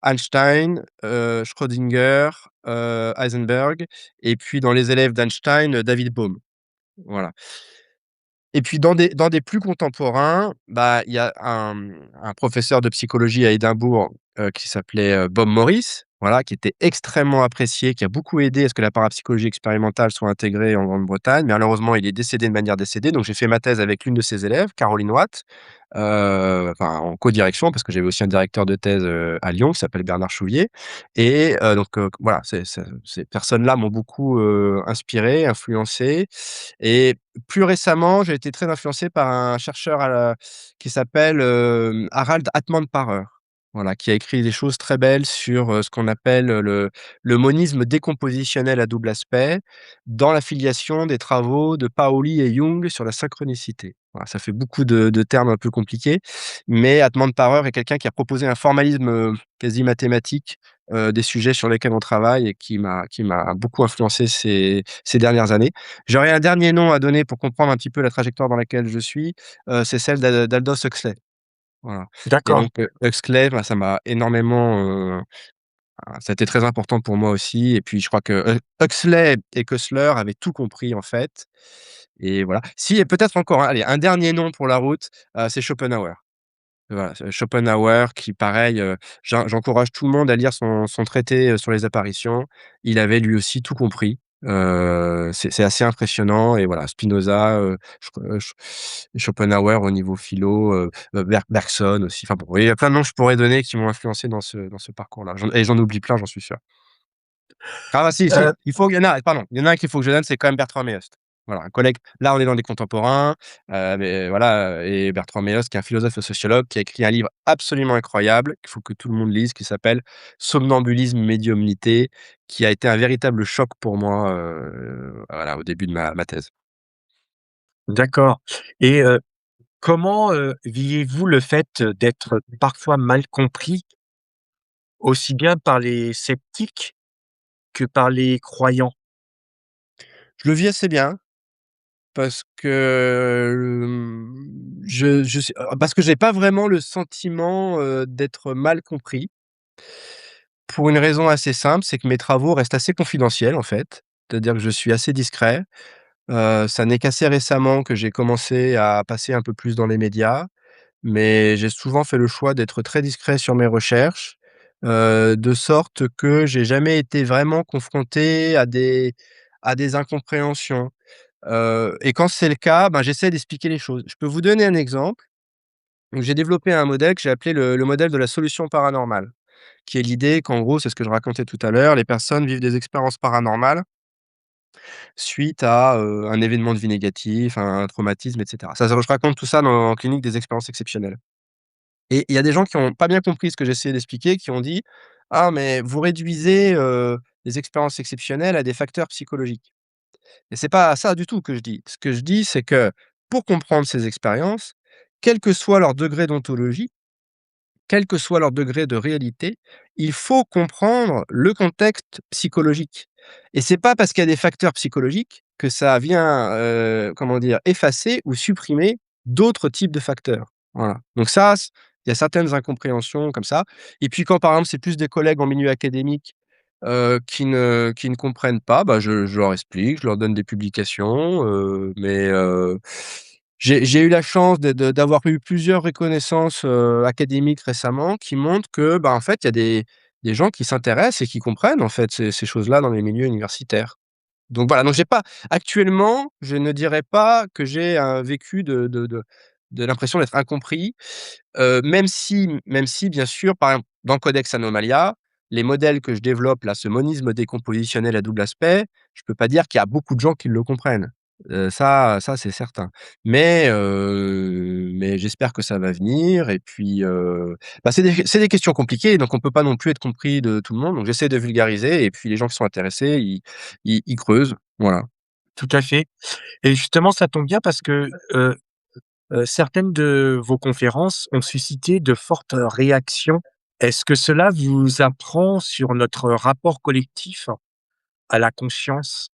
Einstein, Schrödinger, Heisenberg et puis dans les élèves d'Einstein, David Bohm. Voilà. Et puis dans des plus contemporains, bah, il y a un professeur de psychologie à Édimbourg, qui s'appelait, Bob Morris, voilà, qui était extrêmement apprécié, qui a beaucoup aidé à ce que la parapsychologie expérimentale soit intégrée en Grande-Bretagne. Mais malheureusement, il est décédé de manière décédée, donc j'ai fait ma thèse avec l'une de ses élèves, Caroline Watt, enfin en codirection parce que j'avais aussi un directeur de thèse, à Lyon qui s'appelle Bernard Chouvier et donc voilà, ces personnes-là m'ont beaucoup, inspiré, influencé et plus récemment, j'ai été très influencé par un chercheur qui s'appelle, Harald Hartmann-Parrer. voilà, qui a écrit des choses très belles sur, ce qu'on appelle, le monisme décompositionnel à double aspect, dans la filiation des travaux de Paoli et Jung sur la synchronicité. Voilà, ça fait beaucoup de termes un peu compliqués, mais Atman Power est quelqu'un qui a proposé un formalisme, quasi mathématique, des sujets sur lesquels on travaille et qui m'a beaucoup influencé ces dernières années. J'aurais un dernier nom à donner pour comprendre un petit peu la trajectoire dans laquelle je suis, c'est celle d'Aldous Huxley. Voilà, et D'accord. donc Huxley, bah, ça m'a énormément, ça a été très important pour moi aussi et puis je crois que Huxley et Koestler avaient tout compris en fait et voilà. Si et peut-être encore allez, un dernier nom pour la route, c'est Schopenhauer. Voilà, c'est Schopenhauer qui pareil, j'encourage tout le monde à lire son traité, sur les apparitions. Il avait lui aussi tout compris. C'est assez impressionnant et voilà, Spinoza, Schopenhauer au niveau philo, Bergson aussi. Enfin bon, il y a plein de noms que je pourrais donner qui m'ont influencé dans ce parcours-là. J'en oublie plein, j'en suis sûr. Ah bah, si, Heu, il faut il y en a pardon, il y en a un qu'il faut que je donne, c'est quand même Bertrand Meillet. Voilà, un collègue là, on est dans des contemporains, mais voilà, et Bertrand Meillet qui est un philosophe et sociologue qui a écrit un livre absolument incroyable, qu'il faut que tout le monde lise, qui s'appelle «Somnambulisme, médiumnité», qui a été un véritable choc pour moi, voilà, au début de ma thèse. d'accord et comment, vivez-vous le fait d'être parfois mal compris, aussi bien par les sceptiques que par les croyants? Je le vis assez bien parce que, je sais parce que j'ai pas vraiment le sentiment, d'être mal compris. Pour une raison assez simple, c'est que mes travaux restent assez confidentiels, en fait. C'est-à-dire que je suis assez discret. Ça n'est qu'assez récemment que j'ai commencé à passer un peu plus dans les médias, mais j'ai souvent fait le choix d'être très discret sur mes recherches, de sorte que j'ai jamais été vraiment confronté à des incompréhensions. Et quand c'est le cas, ben, j'essaie d'expliquer les choses. Je peux vous donner un exemple. Donc j'ai développé un modèle que j'ai appelé le modèle de la solution paranormale, qui est l'idée qu'en gros, c'est ce que je racontais tout à l'heure, les personnes vivent des expériences paranormales suite à, un événement de vie négatif, un traumatisme et cetera. Ça, je raconte tout ça en clinique des expériences exceptionnelles et il y a des gens qui ont pas bien compris ce que j'essayais d'expliquer, qui ont dit: «Ah mais vous réduisez, les expériences exceptionnelles à des facteurs psychologiques» et c'est pas ça du tout que je dis. Ce que je dis, c'est que pour comprendre ces expériences, quel que soit leur degré d'ontologie, quel que soit leur degré de réalité, il faut comprendre le contexte psychologique et c'est pas parce qu'il y a des facteurs psychologiques que ça vient, comment dire? Effacer ou supprimer d'autres types de facteurs. Voilà, donc ça, il y a certaines incompréhensions comme ça et puis quand, par exemple, c'est plus des collègues en milieu académique, qui ne comprennent pas, bah, je leur explique, je leur donne des publications, mais j'ai eu la chance d'avoir eu plusieurs reconnaissances, académiques récemment qui montrent que, bah, en fait, il y a des gens qui s'intéressent et qui comprennent, en fait, ces choses-là dans les milieux universitaires. Donc voilà, donc j'ai pas actuellement, je ne dirais pas que j'ai un vécu de l'impression d'être incompris. Même si bien sûr, par exemple, dans Codex Anomalia, les modèles que je développe là, ce monisme décompositionnel à double aspect, je peux pas dire qu'il y a beaucoup de gens qui le comprennent. Ça c'est certain. Mais j'espère que ça va venir et puis, bah, c'est des questions compliquées, donc on peut pas non plus être compris de tout le monde, donc j'essaie de vulgariser et puis les gens qui sont intéressés, ils creusent, voilà. Tout à fait et justement ça tombe bien parce que, certaines de vos conférences ont suscité de fortes réactions. Est-ce que cela vous apprend sur notre rapport collectif à la conscience?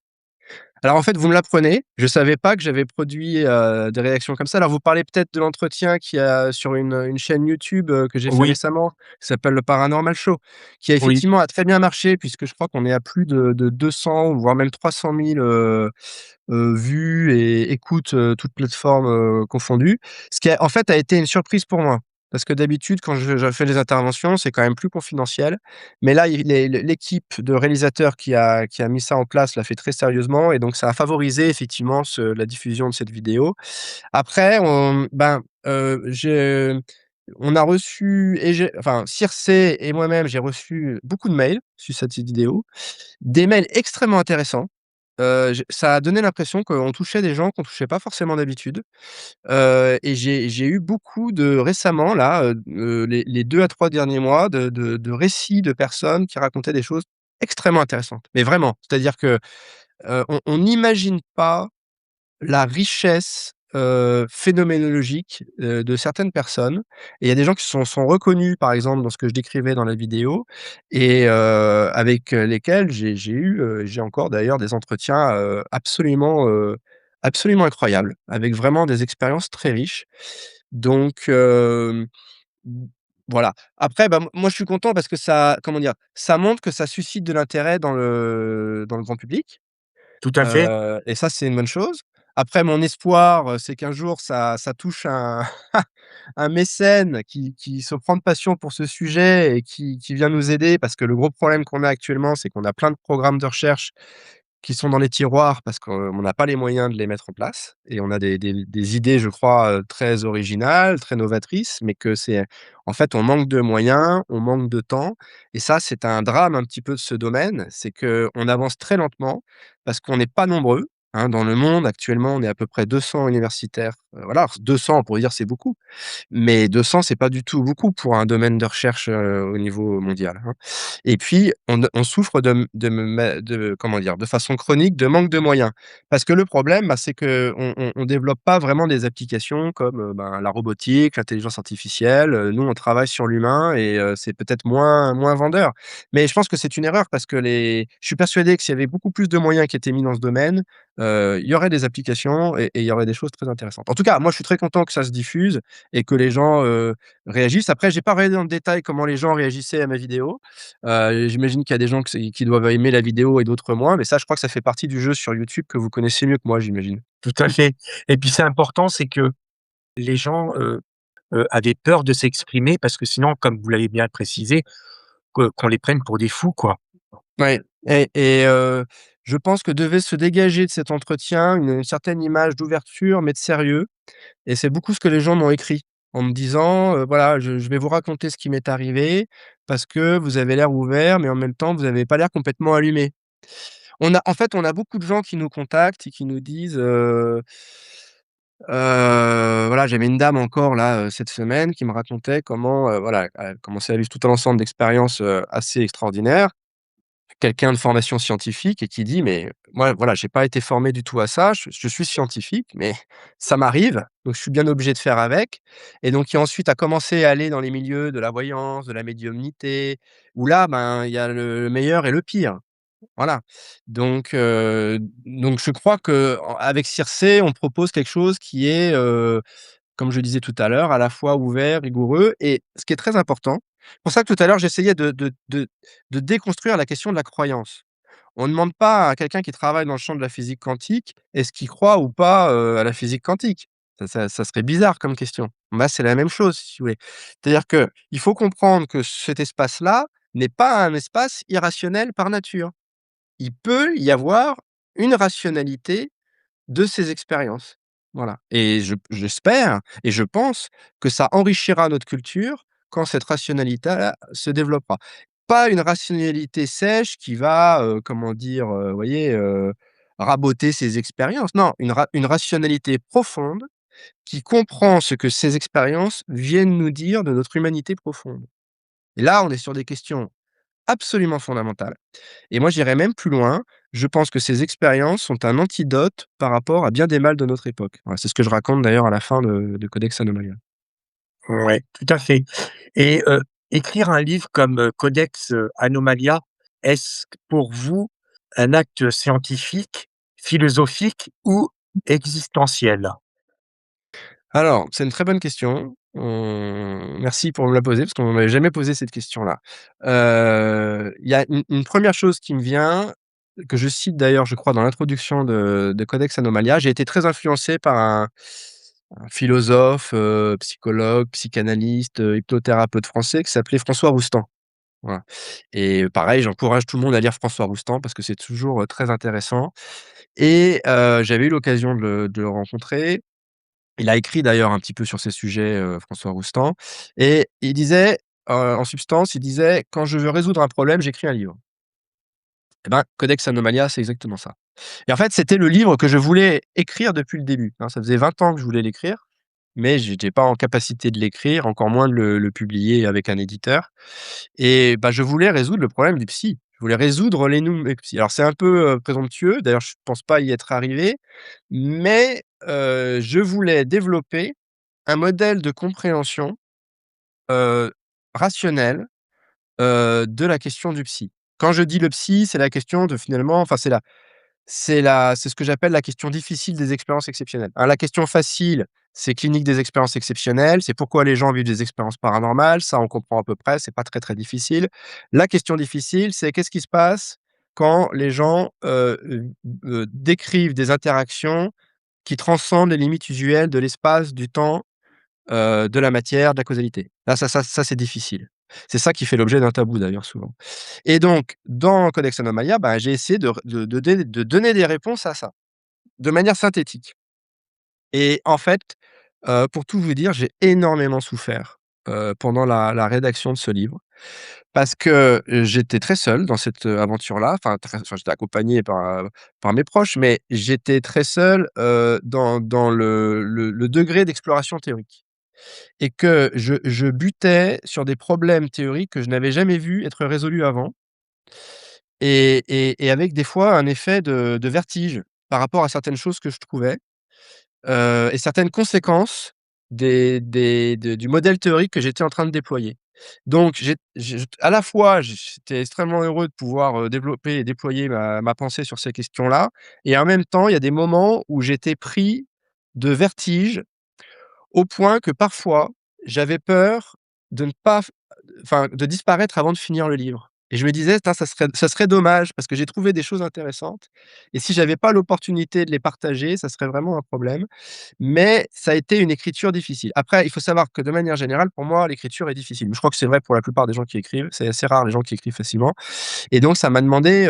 Alors, en fait, vous me l'apprenez. Je savais pas que j'avais produit, des réactions comme ça. Alors, vous parlez peut-être de l'entretien qui a sur une chaîne YouTube, que j'ai fait Oui, récemment, qui s'appelle le Paranormal Show, qui a oui, effectivement a très bien marché puisque je crois qu'on est à plus de 200 voire même 300 000, vues et écoutes, toutes plateformes, confondues. Ce qui en fait, a été une surprise pour moi. Parce que d'habitude, quand je fais des interventions, c'est quand même plus confidentiel. Mais là, il les l'équipe de réalisateurs qui a mis ça en place l'a fait très sérieusement et donc ça a favorisé effectivement la diffusion de cette vidéo. Après on a reçu et j'ai enfin Circé et moi-même, j'ai reçu beaucoup de mails sur cette vidéo. Des mails extrêmement intéressants J ça a donné l'impression qu'on touchait des gens qu'on touchait pas forcément d'habitude, et j'ai eu beaucoup de récemment là, les 2 à 3 derniers mois de récits de personnes qui racontaient des choses extrêmement intéressantes. Mais vraiment, c'est-à-dire que, on n'imagine pas la richesse, phénoménologique, de certaines personnes et il y a des gens qui sont reconnus, par exemple, dans ce que je décrivais dans la vidéo et avec, lesquels j'ai encore d'ailleurs des entretiens, absolument incroyables, avec vraiment des expériences très riches. Donc mmh, voilà. Après, bah, moi je suis content parce que ça comment dire? Ça montre que ça suscite de l'intérêt dans le grand public. Tout à fait, Et ça, c'est une bonne chose. Après mon espoir, c'est qu'un jour ça touche un un mécène qui se prend de passion pour ce sujet et qui vient nous aider parce que le gros problème qu'on a actuellement, c'est qu'on a plein de programmes de recherche qui sont dans les tiroirs parce qu'on n'a pas les moyens de les mettre en place et on a des idées, je crois, très originales, très novatrices, mais que c'est en fait, on manque de moyens, on manque de temps et ça, c'est un drame un petit peu de ce domaine. C'est qu'on avance très lentement parce qu'on n'est pas nombreux, hein. Dans le monde, actuellement, on est à peu près 200 universitaires, voilà, alors 200, on pourrait dire: «C'est beaucoup», mais 200, c'est pas du tout beaucoup pour un domaine de recherche, au niveau mondial, hein. Et puis on souffre de comment dire? De façon chronique de manque de moyens. Parce que le problème, bah, c'est qu'on développe pas vraiment des applications comme, ben, la robotique, l'intelligence artificielle, nous on travaille sur l'humain et c'est peut-être moins vendeur. Mais je pense que c'est une erreur parce que je suis persuadé que s'il y avait beaucoup plus de moyens qui étaient mis dans ce domaine, il y aurait des applications et il y aurait des choses très intéressantes. En tout cas, moi je suis très content que ça se diffuse et que les gens, réagissent. Après, j'ai pas regardé dans le détail comment les gens réagissaient à ma vidéo. J'imagine qu'il y a des gens qui doivent aimer la vidéo et d'autres moins, mais ça, je crois que ça fait partie du jeu sur YouTube que vous connaissez mieux que moi, j'imagine. tout à fait et puis c'est important, c'est que les gens, avaient peur de s'exprimer parce que sinon, comme vous l'avez bien précisé, qu'on les prenne pour des fous, quoi. Ouais et je pense que devait se dégager de cet entretien une certaine image d'ouverture, mais de sérieux et c'est beaucoup ce que les gens m'ont écrit en me disant, «Voilà, je vais vous raconter ce qui m'est arrivé parce que vous avez l'air ouvert, mais en même temps, vous avez pas l'air complètement allumé». On a beaucoup de gens qui nous contactent et qui nous disent, voilà, j'avais une dame encore là, cette semaine qui me racontait comment, voilà, elle commençait à vivre tout un ensemble d'expériences, assez extraordinaires. Quelqu'un de formation scientifique et qui dit: «Mais moi, voilà, j'ai pas été formé du tout à ça, je suis scientifique, mais ça m'arrive, donc je suis bien obligé de faire avec» et donc qui ensuite a commencé à aller dans les milieux de la voyance, de la médiumnité, où là, ben, il y a le meilleur et le pire. Voilà, donc je crois qu'avec Circé, on propose quelque chose qui est, comme je disais tout à l'heure, à la fois ouvert, rigoureux et ce qui est très important, pour ça que tout à l'heure j'essayais de déconstruire la question de la croyance. On ne demande pas à quelqu'un qui travaille dans le champ de la physique quantique, est-ce qu'il croit ou pas, à la physique quantique? Ça serait bizarre comme question. Bah, c'est la même chose si vous voulez. C'est-à-dire qu'il faut comprendre que cet espace-là n'est pas un espace irrationnel par nature. Il peut y avoir une rationalité de ces expériences. Voilà et j'espère et je pense que ça enrichira notre culture quand cette rationalité-là se développera. Pas une rationalité sèche qui va, comment dire? Vous voyez, raboter ces expériences. Non, une rationalité profonde qui comprend ce que ces expériences viennent nous dire de notre humanité profonde. Et là, on est sur des questions absolument fondamentales. Et moi, j'irais même plus loin. Je pense que ces expériences sont un antidote par rapport à bien des mal de notre époque. Voilà, c'est ce que je raconte d'ailleurs à la fin de Codex Anomalia. Ouais, tout à fait et écrire un livre comme, Codex, Anomalia, est-ce q pour vous un acte scientifique, philosophique ou existentiel? Alors, c'est une très bonne question. Merci pour me la poser parce qu'on ne m'avait jamais posé cette question-là. Il y a une 1re chose qui me vient, que je cite d'ailleurs, je crois, dans l'introduction de Codex Anomalia. J'ai été très influencé par un philosophe, psychologue, psychanalyste, hypnothérapeute français qui s'appelait François Roustan. Voilà et pareil, j'encourage tout le monde à lire François Roustan parce que c'est toujours, très intéressant et j'avais eu l'occasion de le rencontrer. Il a écrit d'ailleurs un petit peu sur ces sujets, François Roustan et il disait, en substance, il disait: «Quand je veux résoudre un problème, j'écris un livre». Et ben, Codex Anomalia, c'est exactement ça. Et en fait, c'était le livre que je voulais écrire depuis le début, hein. Ça faisait 20 ans que je voulais l'écrire, mais j'étais pas en capacité de l'écrire, encore moins de le publier avec un éditeur. Et bah, je voulais résoudre le problème du psy. Je voulais résoudre l'énigme psy. Alors c'est un peu, présomptueux, d'ailleurs je pense pas y être arrivé, mais je voulais développer un modèle de compréhension, heu, rationnelle, de la question du psy. Quand je dis le psy, c'est la question de finalement enfin c'est ce que j'appelle la question difficile des expériences exceptionnelles. Hein, la question facile, c'est clinique des expériences exceptionnelles, c'est pourquoi les gens vivent des expériences paranormales, ça on comprend à peu près, c'est pas très, très difficile. La question difficile, c'est qu'est-ce qui se passe quand les gens, décrivent des interactions qui transcendent les limites usuelles de l'espace, du temps, de la matière, de la causalité. Là, ça c'est difficile. C'est ça qui fait l'objet d'un tabou d'ailleurs souvent. Et donc dans Codex Anomalia, bah, j'ai essayé de donner des réponses à ça, de manière synthétique. Et en fait, pour tout vous dire, j'ai énormément souffert, pendant la rédaction de ce livre parce que, j'étais très seul dans cette, aventure-là, enfin j'étais accompagné par mes proches, mais j'étais très seul, dans le degré d'exploration théorique. Et que je butais sur des problèmes théoriques que je n'avais jamais vus être résolus avant et avec des fois un effet de vertige par rapport à certaines choses que je trouvais, et certaines conséquences du modèle théorique que j'étais en train de déployer. Donc j'ai à la fois, j'étais extrêmement heureux de pouvoir, développer et déployer ma pensée sur ces questions-là et en même temps, il y a des moments où j'étais pris de vertige au point que parfois, j'avais peur de ne pas f enfin, de disparaître avant de finir le livre et je me disais: «Tain, ça serait dommage parce que j'ai trouvé des choses intéressantes et si j'avais pas l'opportunité de les partager, ça serait vraiment un problème». Mais ça a été une écriture difficile. Après, il faut savoir que de manière générale, pour moi, l'écriture est difficile. Je crois que c'est vrai pour la plupart des gens qui écrivent. C'est assez rare les gens qui écrivent facilement et donc ça m'a demandé,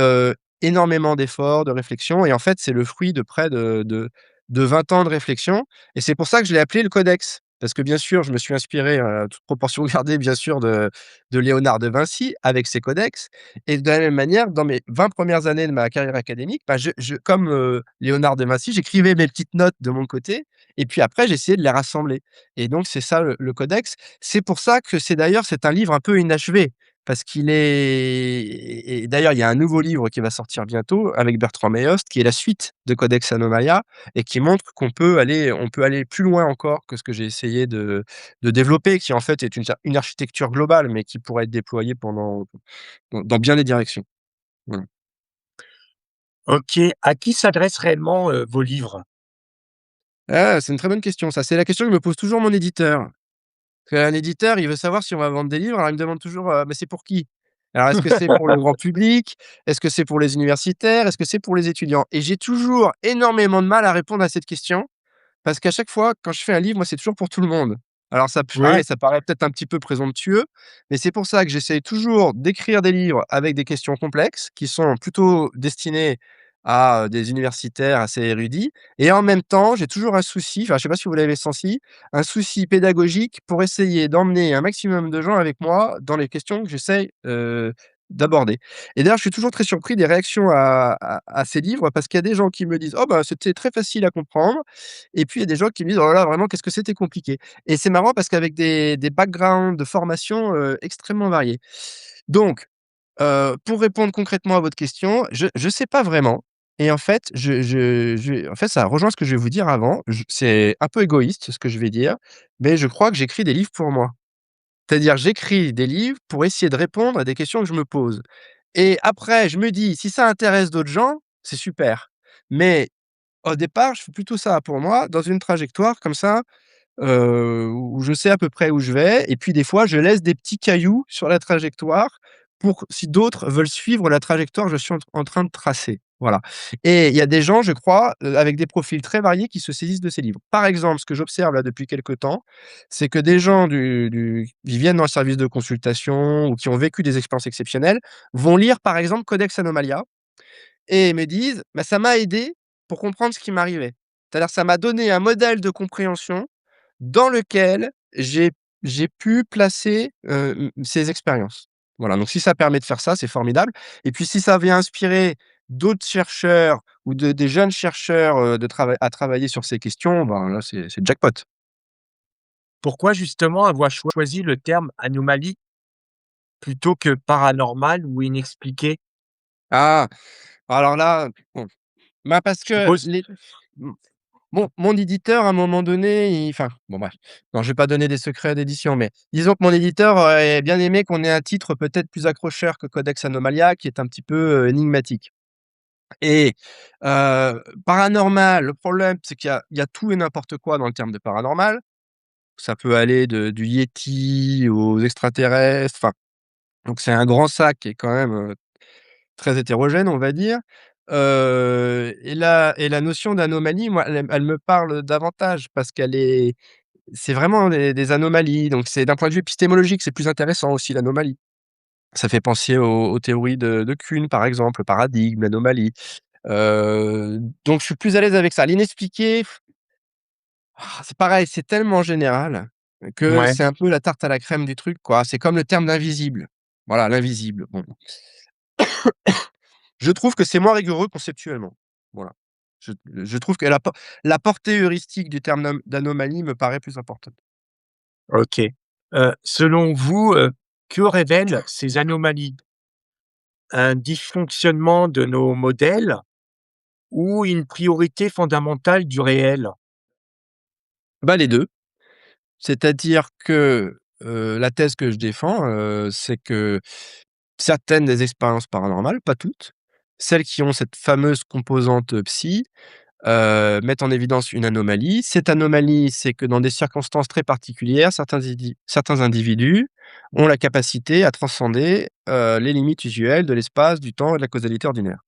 énormément d'efforts, de réflexion et en fait, c'est le fruit de près de 20 ans de réflexion et c'est pour ça que je l'ai appelé le codex. Parce que bien sûr, je me suis inspiré, toute proportion gardée bien sûr de Léonard de Vinci avec ses codex et de la même manière, dans mes 20 premières années de ma carrière académique, bah, je comme, Léonard de Vinci, j'écrivais mes petites notes de mon côté et puis après j'essayais de les rassembler et donc c'est ça le codex. C'est pour ça que c'est un livre un peu inachevé. Parce qu'il est et d'ailleurs, il y a un nouveau livre qui va sortir bientôt avec Bertrand Meyost, qui est la suite de Codex Anomalia et qui montre on peut aller plus loin encore que ce que j'ai essayé de développer, qui en fait est une architecture globale, mais qui pourrait être déployée dans bien des directions. Voilà. OK. À qui s'adressent réellement, vos livres? Ah, c'est une très bonne question ça. C'est la question que me pose toujours mon éditeur. Qu'un éditeur, il veut savoir si on va vendre des livres, alors il me demande toujours, «Mais c'est pour qui?» Alors est-ce que c'est pour le grand public? Est-ce que c'est pour les universitaires? Est-ce que c'est pour les étudiants? Et j'ai toujours énormément de mal à répondre à cette question parce qu'à chaque fois, quand je fais un livre, moi, c'est toujours pour tout le monde. Alors ça Oui. pareil, ça paraît peut-être un petit peu présomptueux, mais c'est pour ça que j'essaye toujours d'écrire des livres avec des questions complexes, qui sont plutôt destinées à, des universitaires assez érudits et en même temps, j'ai toujours un souci, enfin, je sais pas si vous l'avez senti, un souci pédagogique pour essayer d'emmener un maximum de gens avec moi dans les questions que j'essaye, d'aborder. Et d'ailleurs, je suis toujours très surpris des réactions à ces livres parce qu'il y a des gens qui me disent: «Oh bah, c'était très facile à comprendre» et puis il y a des gens qui me disent: «Oh là là, vraiment, qu'est-ce que c'était compliqué» et c'est marrant parce qu'avec des backgrounds de formation, extrêmement variés. Donc, pour répondre concrètement à votre question, je sais pas vraiment et en fait, en fait, ça rejoint ce que je vais vous dire avant. Je C'est un peu égoïste ce que je vais dire, mais je crois que j'écris des livres pour moi. C'est-à-dire, j'écris des livres pour essayer de répondre à des questions que je me pose et après je me dis: «Si ça intéresse d'autres gens, c'est super». Mais au départ, je fais plutôt ça pour moi, dans une trajectoire comme ça, où je sais à peu près où je vais et puis des fois, je laisse des petits cailloux sur la trajectoire pour si d'autres veulent suivre la trajectoire que je suis en train de tracer. Voilà et il y a des gens, je crois, avec des profils très variés qui se saisissent de ces livres. Par exemple, ce que j'observe là depuis quelque temps, c'est que des gens qui viennent dans le service de consultation ou qui ont vécu des expériences exceptionnelles vont lire, par exemple, Codex Anomalia et me disent: «Bah, ça m'a aidé pour comprendre ce qui m'arrivait». C'est-à-dire ça m'a donné un modèle de compréhension dans lequel j'ai pu placer, ces expériences. Voilà, donc si ça permet de faire ça, c'est formidable et puis si ça vient inspirer d'autres chercheurs ou des jeunes chercheurs, à travailler sur ces questions, ben, là, c'est jackpot. Pourquoi justement avoir choisi le terme anomalie plutôt que paranormal ou inexpliqué? Ah! Alors là, bon, bah, parce Je que suppose les mmh, mon éditeur à un moment donné, il enfin, bon bref, non, je vais pas donner des secrets d'édition, mais disons que mon éditeur aurait bien aimé qu'on ait un titre peut-être plus accrocheur que Codex Anomalia, qui est un petit peu, énigmatique et paranormal, le problème, c'est qu'il y a tout et n'importe quoi dans le terme de paranormal. Ça peut aller du yéti aux extraterrestres, enfin, donc c'est un grand sac qui est quand même, très hétérogène, on va dire, et la notion d'anomalie, moi, elle me parle davantage parce c'est vraiment des anomalies, donc c'est d'un point de vue épistémologique, c'est plus intéressant aussi l'anomalie. Ça fait penser aux théories de Kuhn, par exemple, le paradigme, l'anomalie, donc je suis plus à l'aise avec ça. L'inexpliqué, c'est pareil, c'est tellement général que ouais, c'est un peu la tarte à la crème du truc, quoi. C'est comme le terme d'invisible. Voilà, l'invisible, bon. Je trouve que c'est moins rigoureux conceptuellement. Voilà. Je trouve que la portée heuristique du terme d'anomalie me paraît plus importante. OK. Selon vous, que révèlent ces anomalies? Un dysfonctionnement de nos modèles ou une priorité fondamentale du réel? Bah, les 2. C'est-à-dire que, la thèse que je défends, c'est que certaines des expériences paranormales, pas toutes, celles qui ont cette fameuse composante, psy, mettent en évidence une anomalie. Cette anomalie, c'est que dans des circonstances très particulières, certains individus ont la capacité à transcender, les limites usuelles de l'espace, du temps et de la causalité ordinaire.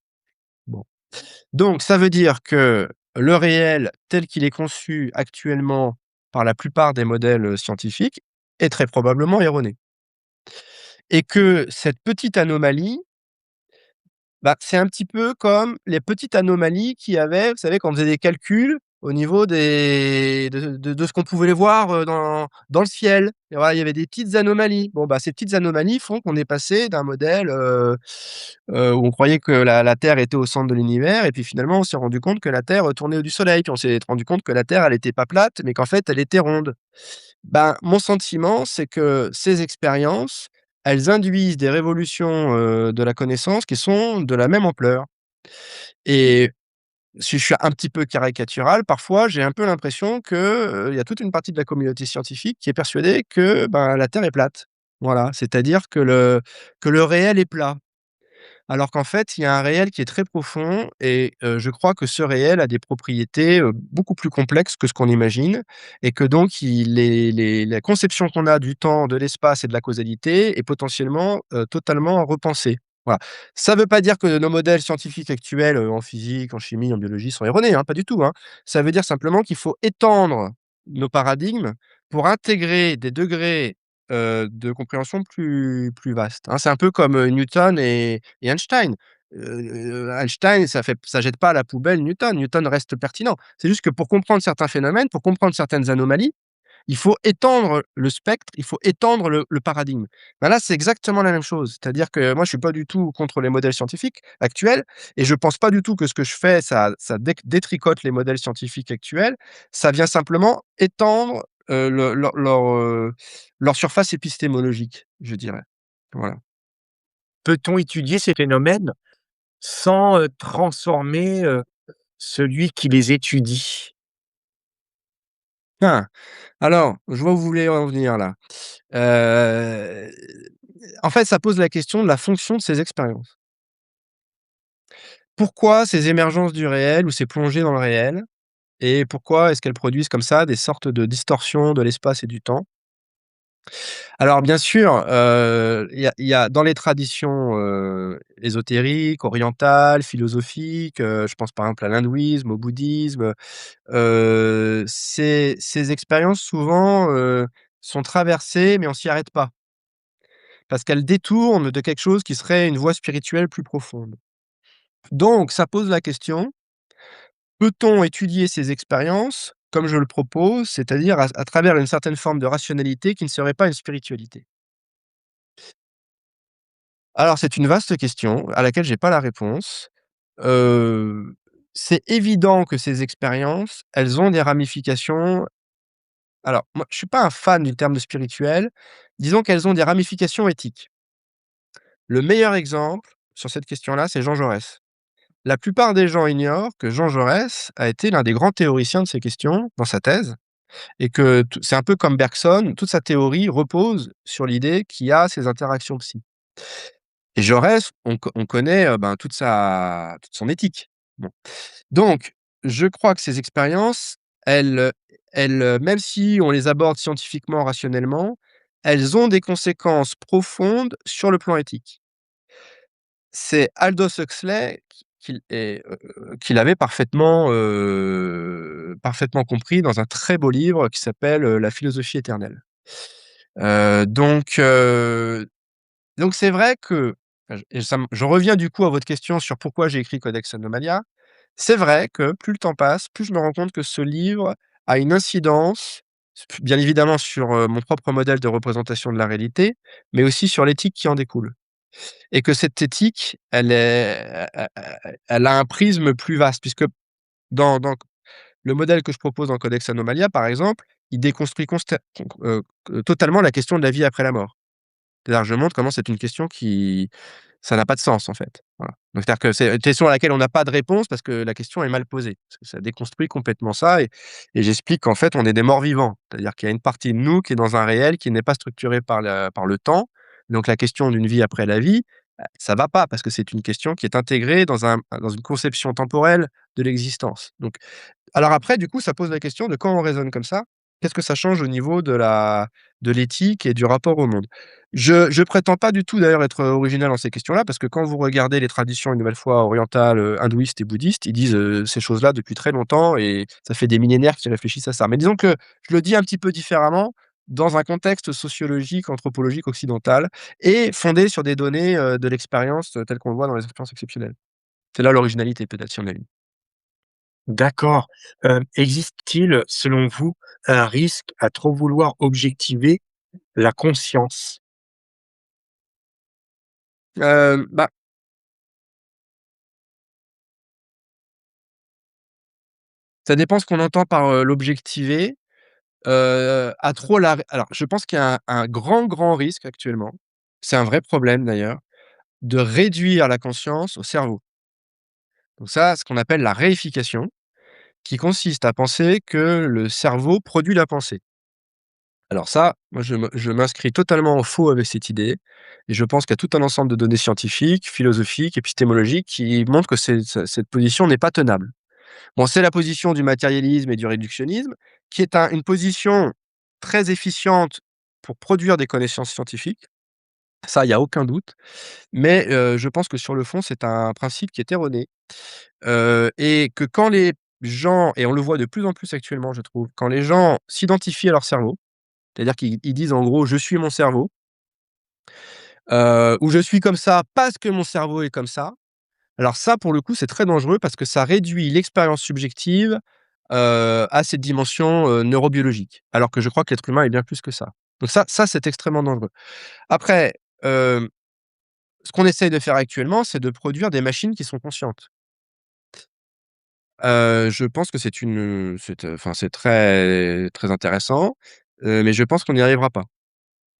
Bon. Donc ça veut dire que le réel tel qu'il est conçu actuellement par la plupart des modèles, scientifiques est très probablement erroné et que cette petite anomalie, bah, c'est un petit peu comme les petites anomalies qu'il y avait, vous savez, quand on faisait des calculs au niveau des de ce qu'on pouvait les voir, dans le ciel. Et voilà, il y avait des petites anomalies. Bon, bah, ces petites anomalies font qu'on est passé d'un modèle, où on croyait que la Terre était au centre de l'univers et puis finalement on s'est rendu compte que la Terre, tournait autour du soleil. Puis on s'est rendu compte que la Terre, elle était pas plate, mais qu'en fait elle était ronde. Ben, mon sentiment, c'est que ces expériences, elles induisent des révolutions, de la connaissance qui sont de la même ampleur et si je suis un petit peu caricatural, parfois, j'ai un peu l'impression que, il y a toute une partie de la communauté scientifique qui est persuadée que, ben, la Terre est plate. Voilà, c'est-à-dire que le réel est plat. Alors qu'en fait, il y a un réel qui est très profond et je crois que ce réel a des propriétés, beaucoup plus complexes que ce qu'on imagine et que donc la conception qu'on a du temps, de l'espace et de la causalité est potentiellement, totalement à repenser. Voilà. Ça ne veut pas dire que nos modèles scientifiques actuels, en physique, en chimie, en biologie sont erronés, hein, pas du tout, hein. Ça veut dire simplement qu'il faut étendre nos paradigmes pour intégrer des degrés, de compréhension plus vastes, hein. C'est un peu comme, Newton et Einstein. Einstein, ça jette pas à la poubelle Newton. Newton reste pertinent. C'est juste que pour comprendre certains phénomènes, pour comprendre certaines anomalies, il faut étendre le spectre, il faut étendre le paradigme. Ben là, c'est exactement la même chose. C'est-à-dire que moi, je suis pas du tout contre les modèles scientifiques actuels et je pense pas du tout que ce que je fais, ça détricote les modèles scientifiques actuels. Ça vient simplement étendre, leur surface épistémologique, je dirais. Voilà. Peut-on étudier ces phénomènes sans, transformer, celui qui les étudie? Ah! Alors, je vois où vous voulez en venir là. Heu, En fait, ça pose la question de la fonction de ces expériences. Pourquoi ces émergences du réel ou ces plongées dans le réel? Et pourquoi est-ce qu'elles produisent comme ça des sortes de distorsions de l'espace et du temps? Alors bien sûr, il y a dans les traditions, ésotériques, orientales, philosophiques, je pense par exemple à l'hindouisme, au bouddhisme, ces expériences souvent, sont traversées, mais on s'y arrête pas. Parce qu'elles détournent de quelque chose qui serait une voie spirituelle plus profonde. Donc ça pose la question: peut-on étudier ces expériences comme je le propose, c'est-à-dire à travers une certaine forme de rationalité qui ne serait pas une spiritualité? Alors c'est une vaste question à laquelle j'ai pas la réponse. Heu, c'est évident que ces expériences, elles ont des ramifications. Alors moi, je suis pas un fan du terme de spirituel. Disons qu'elles ont des ramifications éthiques. Le meilleur exemple sur cette question-là, c'est Jean Jaurès. La plupart des gens ignorent que Jean Jaurès a été l'un des grands théoriciens de ces questions dans sa thèse et que t c'est un peu comme Bergson, toute sa théorie repose sur l'idée qu'il y a ces interactions psy. Et Jaurès, on connaît, ben, toute son éthique. Bon, donc je crois que ces expériences, même si on les aborde scientifiquement, rationnellement, elles ont des conséquences profondes sur le plan éthique. C'est Aldous Huxley qui l'avait parfaitement compris dans un très beau livre qui s'appelle, La philosophie éternelle. Heu, donc heu donc c'est vrai que je reviens du coup à votre question sur pourquoi j'ai écrit Codex Anomalia. C'est vrai que plus le temps passe, plus je me rends compte que ce livre a une incidence, bien évidemment sur, mon propre modèle de représentation de la réalité, mais aussi sur l'éthique qui en découle. Et que cette éthique, elle a un prisme plus vaste puisque dans le modèle que je propose dans Codex Anomalia, par exemple, il déconstruit totalement la question de la vie après la mort. C'est-à-dire, je montre comment c'est une question qui ça n'a pas de sens, en fait. Voilà. Donc c'est-à-dire que c'est une question à laquelle on n'a pas de réponse parce que la question est mal posée. Parce que ça déconstruit complètement ça et j'explique qu'en fait, on est des morts vivants. C'est-à-dire qu'il y a une partie de nous qui est dans un réel qui n'est pas structuré par le temps. Donc la question d'une vie après la vie, ça va pas parce que c'est une question qui est intégrée dans une conception temporelle de l'existence. Donc alors après, du coup, ça pose la question de quand on raisonne comme ça, qu'est-ce que ça change au niveau de l'éthique et du rapport au monde? Je prétends pas du tout d'ailleurs être, original dans ces questions-là, parce que quand vous regardez les traditions, une nouvelle fois, orientales, hindouistes et bouddhistes, ils disent, ces choses-là depuis très longtemps et ça fait des millénaires qu'ils réfléchissent à ça. Mais disons que je le dis un petit peu différemment, dans un contexte sociologique, anthropologique occidental et fondé sur des données, de l'expérience, telle qu'on le voit dans les expériences exceptionnelles. C'est là l'originalité peut-être, si on a une. D'accord. Existe-t-il, selon vous, un risque à trop vouloir objectiver la conscience? Bah, ça dépend ce qu'on entend par, l'objectiver. À trop la ré Alors je pense qu'il y a un grand, grand risque actuellement, c'est un vrai problème d'ailleurs, de réduire la conscience au cerveau. Donc ça, ce qu'on appelle la réification, qui consiste à penser que le cerveau produit la pensée. Alors ça, moi je m'inscris totalement en faux avec cette idée et je pense qu'il y a tout un ensemble de données scientifiques, philosophiques, épistémologiques qui montrent que cette position n'est pas tenable. Bon, c'est la position du matérialisme et du réductionnisme, qui est une position très efficiente pour produire des connaissances scientifiques. Ça, il y a aucun doute. Mais, je pense que sur le fond, c'est un principe qui est erroné, et que quand les gens et on le voit de plus en plus actuellement, je trouve, quand les gens s'identifient à leur cerveau, c'est-à-dire qu'ils disent en gros: «Je suis mon cerveau», ou «Je suis comme ça parce que mon cerveau est comme ça». Alors ça, pour le coup, c'est très dangereux parce que ça réduit l'expérience subjective, à cette dimension, neurobiologique. Alors que je crois que l'être humain est bien plus que ça. Donc ça, c'est extrêmement dangereux. Après, ce qu'on essaye de faire actuellement, c'est de produire des machines qui sont conscientes. Je pense que enfin, c'est très, très intéressant, mais je pense qu'on n'y arrivera pas.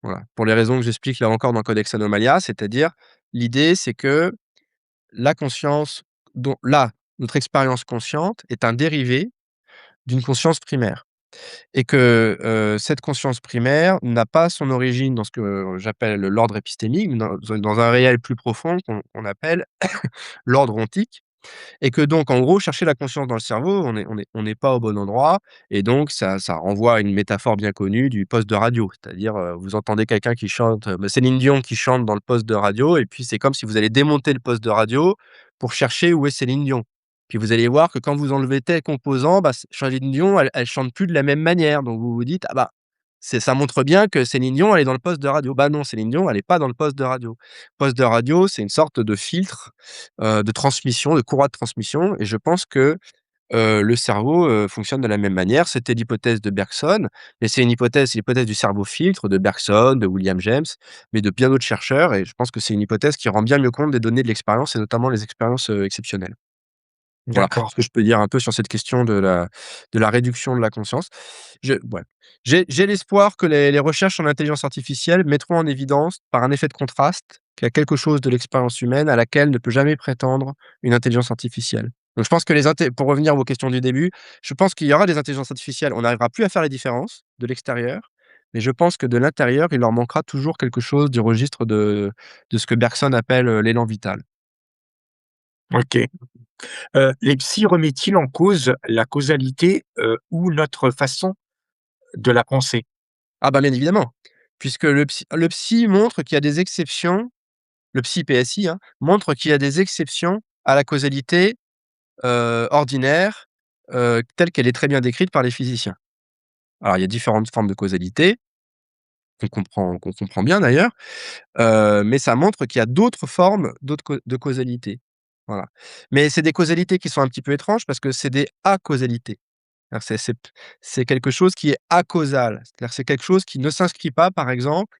Voilà. Pour les raisons que j'explique là encore dans Codex Anomalia, c'est-à-dire l'idée, c'est que la conscience dont là, notre expérience consciente est un dérivé d'une conscience primaire et que, cette conscience primaire n'a pas son origine dans ce que j'appelle l'ordre épistémique, mais dans un réel plus profond qu'on appelle l'ordre ontique. Et que donc, en gros, chercher la conscience dans le cerveau, on n'est pas au bon endroit et donc ça renvoie à une métaphore bien connue du poste de radio. C'est-à-dire, vous entendez quelqu'un qui chante, Céline Dion qui chante dans le poste de radio et puis c'est comme si vous allez démonter le poste de radio pour chercher où est Céline Dion. Puis vous allez voir que quand vous enlevez tel composant, bah, Céline Dion, elle chante plus de la même manière. Donc vous vous dites: «Ah bah, ça montre bien que Céline Dion, elle est dans le poste de radio». Bah non, Céline Dion, elle est pas dans le poste de radio. Poste de radio, c'est une sorte de filtre de transmission, de courroie de transmission et je pense que, le cerveau, fonctionne de la même manière. C'était l'hypothèse de Bergson, mais c'est l'hypothèse du cerveau filtre de Bergson, de William James, mais de bien d'autres chercheurs et je pense que c'est une hypothèse qui rend bien mieux compte des données de l'expérience et notamment les expériences, exceptionnelles. Voilà, D'accord. ce que je peux dire un peu sur cette question de la réduction de la conscience. Je ouais, j'ai l'espoir que les recherches en intelligence artificielle mettront en évidence, par un effet de contraste, qu'il y a quelque chose de l'expérience humaine à laquelle ne peut jamais prétendre une intelligence artificielle. Donc je pense que les inté pour revenir à vos questions du début, je pense qu'il y aura des intelligences artificielles, on n'arrivera plus à faire les différences de l'extérieur, mais je pense que de l'intérieur, il leur manquera toujours quelque chose du registre de ce que Bergson appelle, l'élan vital. OK. Les psys remettent-ils en cause la causalité, ou notre façon de la penser? Ah bah, bien évidemment, puisque le psy montre qu'il y a des exceptions, le psy PSI, hein, montre qu'il y a des exceptions à la causalité, ordinaire, telle qu'elle est très bien décrite par les physiciens. Alors il y a différentes formes de causalité, qu'on comprend bien d'ailleurs, mais ça montre qu'il y a d'autres formes de causalité. Voilà. Mais c'est des causalités qui sont un petit peu étranges parce que c'est des acausalités. Alors c'est quelque chose qui est acausal, c'est-à-dire c'est quelque chose qui ne s'inscrit pas, par exemple,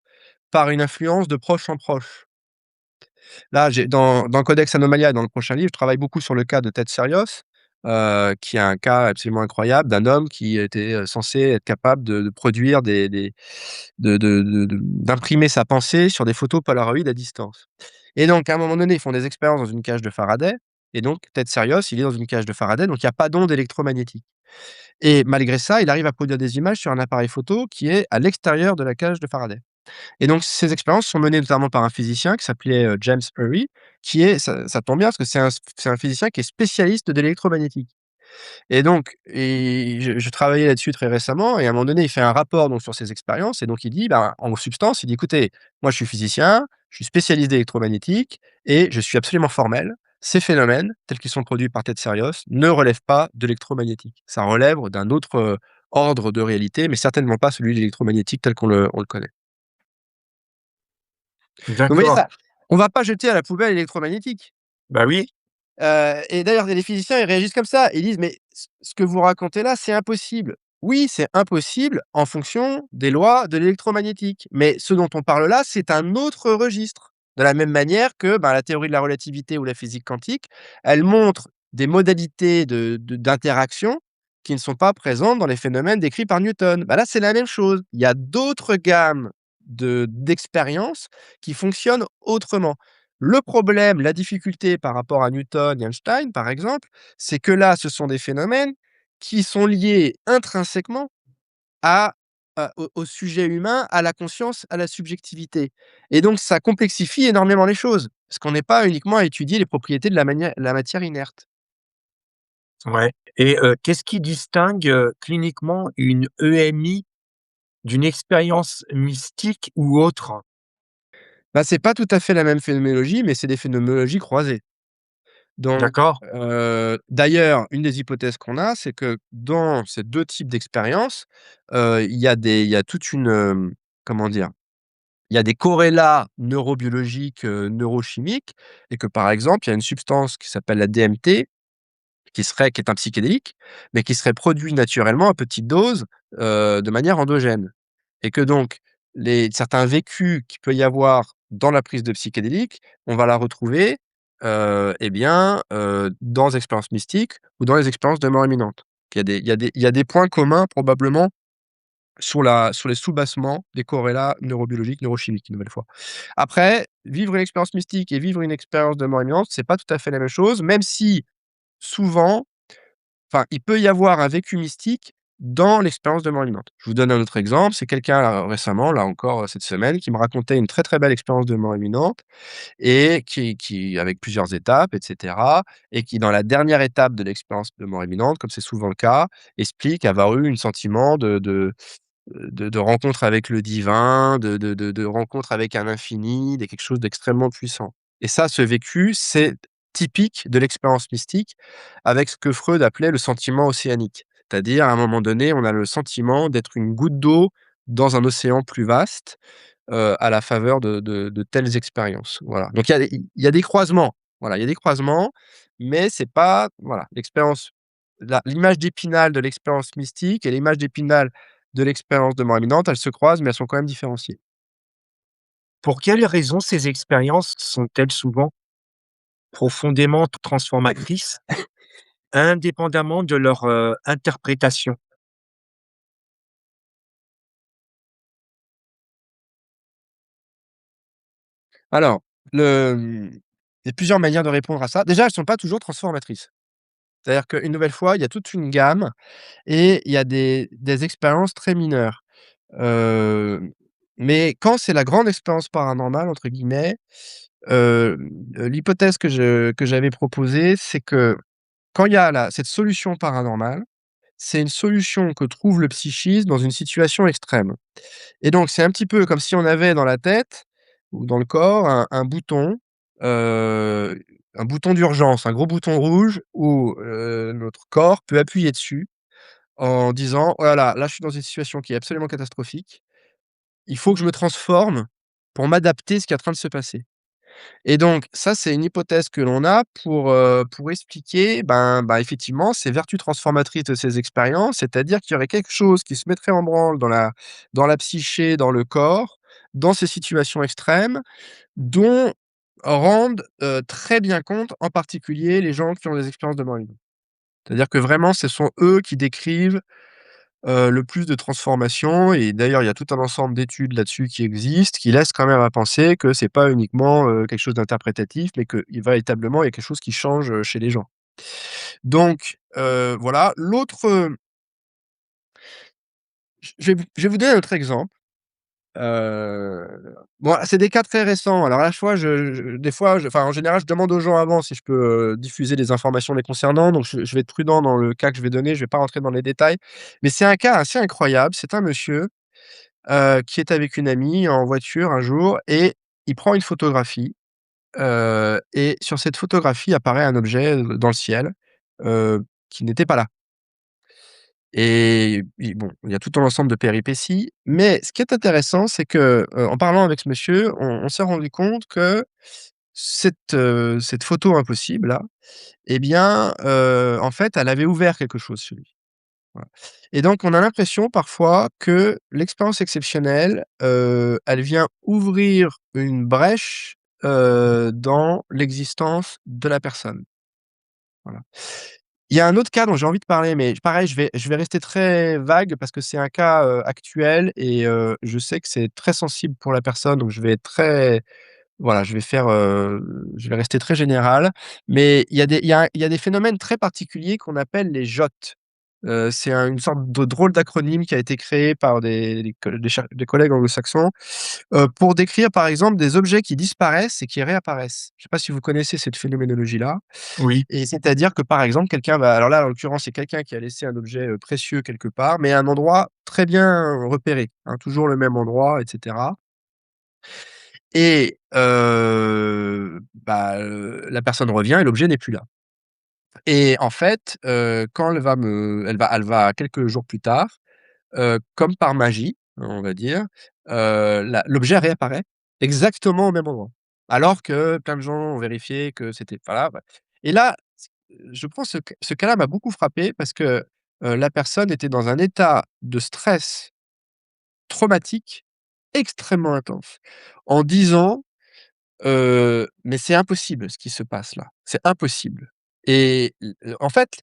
par une influence de proche en proche. Là, j'ai dans Codex Anomalia, dans le prochain livre, je travaille beaucoup sur le cas de Ted Serios, qui est un cas absolument incroyable d'un homme qui était, censé être capable de produire des d'imprimer sa pensée sur des photos Polaroid à distance. Et donc à un moment donné, ils font des expériences dans une cage de Faraday et donc Ted Serios, il est dans une cage de Faraday, donc il y a pas d'ondes électromagnétiques. Et malgré ça, il arrive à produire des images sur un appareil photo qui est à l'extérieur de la cage de Faraday. Et donc ces expériences sont menées notamment par un physicien qui s'appelait, James Urry, qui est ça tombe bien parce que c'est un physicien qui est spécialiste de l'électromagnétique. Et donc je travaillais là-dessus très récemment et à un moment donné, il fait un rapport donc sur ses expériences et donc il dit, ben, en substance, il dit: «Écoutez, moi je suis physicien, je suis spécialiste d'électromagnétique et je suis absolument formel. Ces phénomènes, tels qu'ils sont produits par Ted Serios, ne relèvent pas de l'électromagnétique. Ça relève d'un autre, ordre de réalité, mais certainement pas celui de l'électromagnétique tel qu'on le connaît». Donc vous voyez D'accord. ça, on va pas jeter à la poubelle l'électromagnétique. Bah oui, Et d'ailleurs, les physiciens, ils réagissent comme ça. Ils disent: «Mais ce que vous racontez là, c'est impossible». Oui, c'est impossible en fonction des lois de l'électromagnétique, mais ce dont on parle là, c'est un autre registre. De la même manière que, ben, la théorie de la relativité ou la physique quantique, elle montre des modalités d'interaction qui ne sont pas présentes dans les phénomènes décrits par Newton. Bah, là, c'est la même chose. Il y a d'autres gammes d'expériences qui fonctionnent autrement. Le problème, la difficulté par rapport à Newton et Einstein, par exemple, c'est que là, ce sont des phénomènes qui sont liés intrinsèquement au sujet humain, à la conscience, à la subjectivité et donc ça complexifie énormément les choses, parce qu'on n'est pas uniquement à étudier les propriétés de la matière inerte. ouais, et qu'est-ce qui distingue, cliniquement une EMI d'une expérience mystique ou autre? Bah, c'est pas tout à fait la même phénoménologie, mais c'est des phénoménologies croisées. Donc, D'accord, d'ailleurs, une des hypothèses qu'on a, c'est que dans ces 2 types d'expériences, il y a toute une, comment dire? Il y a des corrélats neurobiologiques, neurochimiques et que, par exemple, il y a une substance qui s'appelle la DMT qui est un psychédélique, mais qui serait produit naturellement à petite dose, de manière endogène et que donc certains vécus qu'il peut y avoir dans la prise de psychédéliques, on va la retrouver, et bien, dans les expériences mystiques ou dans les expériences de mort imminente. Il y a des points communs probablement sur les soubassements des corrélats neurobiologiques, neurochimiques, une nouvelle fois. Après, vivre une expérience mystique et vivre une expérience de mort imminente, c'est pas tout à fait la même chose, même si souvent, enfin, il peut y avoir un vécu mystique dans l'expérience de mort imminente. Je vous donne un autre exemple, c'est quelqu'un là, récemment, là encore, cette semaine, qui me racontait une très, très belle expérience de mort imminente et qui avec plusieurs étapes et cetera et qui, dans la dernière étape de l'expérience de mort imminente, comme c'est souvent le cas, explique avoir eu un sentiment de rencontre avec le divin, de rencontre avec un infini, de quelque chose d'extrêmement puissant. Et ça, ce vécu, c'est typique de l'expérience mystique avec ce que Freud appelait le sentiment océanique. C'est-à-dire, à un moment donné, on a le sentiment d'être une goutte d'eau dans un océan plus vaste, à la faveur de telles expériences. Voilà. Donc il y a des croisements. Voilà, il y a des croisements, mais c'est pas voilà, l'expérience l'image d'Épinal de l'expérience mystique et l'image d'Épinal de l'expérience de mort imminente, elles se croisent, mais elles sont quand même différenciées. Pour quelles raisons ces expériences sont-elles souvent profondément transformatrices, indépendamment de leur, interprétation? Alors, il y a plusieurs manières de répondre à ça. Déjà, elles sont pas toujours transformatrices. C'est-à-dire qu'une nouvelle fois, il y a toute une gamme et il y a des expériences très mineures. Hem, mais quand c'est la «grande expérience paranormale» entre guillemets, l'hypothèse que j'avais proposée, c'est que quand il y a cette solution paranormale, c'est une solution que trouve le psychisme dans une situation extrême. Et donc c'est un petit peu comme si on avait dans la tête ou dans le corps heu, un bouton d'urgence, un gros bouton rouge où, notre corps peut appuyer dessus en disant: «Oh là là, là je suis dans une situation qui est absolument catastrophique. Il faut que je me transforme pour m'adapter à ce qui est en train de se passer». Et donc ça, c'est une hypothèse que l'on a pour expliquer, effectivement, ces vertus transformatrices de ces expériences. C'est-à-dire qu'il y aurait quelque chose qui se mettrait en branle dans la psyché, dans le corps, dans ces situations extrêmes, dont rendent, très bien compte, en particulier, les gens qui ont des expériences de mort imminente. C'est-à-dire que vraiment, ce sont eux qui décrivent le plus de transformations et d'ailleurs, il y a tout un ensemble d'études là-dessus qui existent, qui laissent quand même à penser que c'est pas uniquement, quelque chose d'interprétatif, mais que véritablement, il y a quelque chose qui change, chez les gens. Donc voilà. L'autre, je vais vous donner un autre exemple. Heu, bon, c'est des cas très récents. Alors à la fois, des fois, enfin, en général, je demande aux gens avant si je peux, diffuser des informations les concernant, donc je vais être prudent dans le cas que je vais donner, je vais pas rentrer dans les détails. Mais c'est un cas assez incroyable. C'est un monsieur qui est avec une amie en voiture un jour et il prend une photographie, et sur cette photographie apparaît un objet, dans le ciel, qui n'était pas là. Et bon, il y a tout un ensemble de péripéties, mais ce qui est intéressant, c'est que, en parlant avec ce monsieur, on s'est rendu compte que cette photo impossible-là, eh bien, en fait, elle avait ouvert quelque chose chez lui. Voilà. Et donc on a l'impression parfois que l'expérience exceptionnelle, elle vient ouvrir une brèche, dans l'existence de la personne. Voilà. Il y a un autre cas dont j'ai envie de parler, mais pareil, je vais rester très vague parce que c'est un cas, actuel et je sais que c'est très sensible pour la personne, donc je vais être très voilà, je vais rester très général, mais il y a des phénomènes très particuliers qu'on appelle les jottes. C'est une sorte de drôle d'acronyme qui a été créé par des collègues anglo-saxons, pour décrire, par exemple, des objets qui disparaissent et qui réapparaissent. Je ne sais pas si vous connaissez cette phénoménologie-là? Oui. Et c'est-à-dire que, par exemple, quelqu'un va alors là, en l'occurrence, c'est quelqu'un qui a laissé un objet, précieux quelque part, mais à un endroit très bien repéré, hein, toujours le même endroit et cetera. Et la personne revient et l'objet n'est plus là. Et en fait, quand elle va quelques jours plus tard, comme par magie, on va dire, l'objet réapparaît exactement au même endroit. Alors que plein de gens ont vérifié que c'était voilà, bref. Et là, je prends ce cas-là m'a beaucoup frappé parce que, la personne était dans un état de stress traumatique extrêmement intense, en disant «Mais c'est impossible ce qui se passe là, c'est impossible». Et en fait,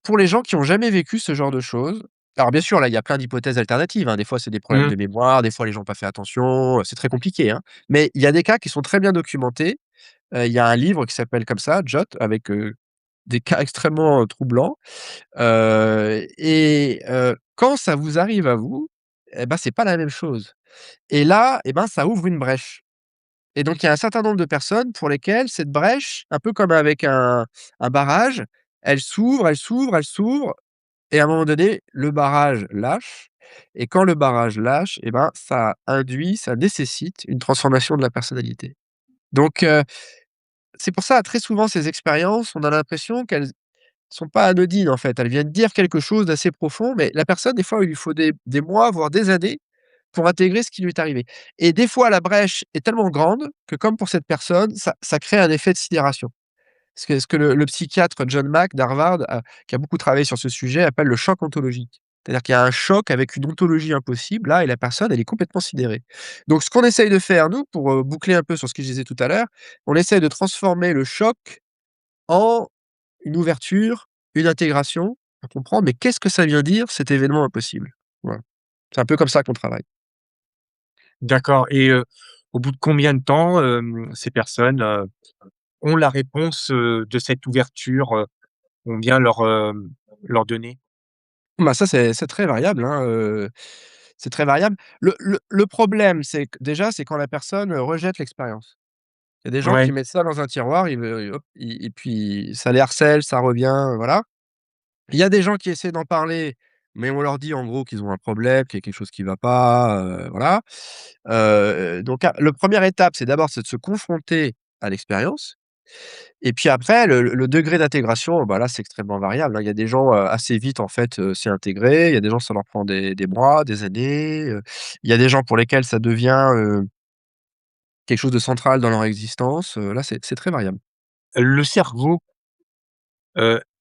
pour les gens qui ont jamais vécu ce genre de choses, alors bien sûr, là, il y a plein d'hypothèses alternatives, hein. Des fois, c'est des problèmes Mmh. de mémoire, des fois, les gens ont pas fait attention, c'est très compliqué, hein. Mais il y a des cas qui sont très bien documentés. Il y a un livre qui s'appelle comme ça, Jot, avec, des cas extrêmement, troublants. Quand ça vous arrive à vous, et ben, c'est pas la même chose. Et là, et ben, ça ouvre une brèche. Et donc il y a un certain nombre de personnes pour lesquelles cette brèche, un peu comme avec un barrage, elle s'ouvre, elle s'ouvre, elle s'ouvre et à un moment donné, le barrage lâche et quand le barrage lâche et ben, ça nécessite une transformation de la personnalité. Donc c'est pour ça, très souvent, ces expériences, on a l'impression qu'elles sont pas anodines, en fait. Elles viennent dire quelque chose d'assez profond, mais la personne, des fois, il lui faut des mois, voire des années pour intégrer ce qui lui est arrivé. Et des fois, la brèche est tellement grande que, comme pour cette personne, ça crée un effet de sidération. Ce que le psychiatre John Mack d'Harvard qui a beaucoup travaillé sur ce sujet, appelle le choc ontologique. C'est-à-dire qu'il y a un choc avec une ontologie impossible là et la personne, elle est complètement sidérée. Donc ce qu'on essaye de faire nous, pour, boucler un peu sur ce que je disais tout à l'heure, on essaie de transformer le choc en une ouverture, une intégration, à comprendre, mais qu'est-ce que ça vient dire cet événement impossible? Voilà. C'est un peu comme ça qu'on travaille. D'accord et au bout de combien de temps, ces personnes, ont la réponse, de cette ouverture, qu'on vient leur donner? Bah, ça, c'est très variable, hein, c'est très variable. Le problème, c'est que déjà, c'est quand la personne, rejette l'expérience. Il y a des gens qui Ouais, mettent ça dans un tiroir, ils ve hop, et puis ça les harcèle, ça revient, voilà. Il y a des gens qui essaient d'en parler, mais on leur dit en gros qu'ils ont un problème, qu'il y a quelque chose qui va pas, voilà. Donc le première étape, c'est de se confronter à l'expérience. Et puis après, le degré d'intégration, bah, là, c'est extrêmement variable, hein. Il y a des gens, assez vite, en fait, c'est intégré. Il y a des gens, ça leur prend des mois, des années, il y a des gens pour lesquels ça devient, quelque chose de central dans leur existence, là, c'est très variable. le cerveau,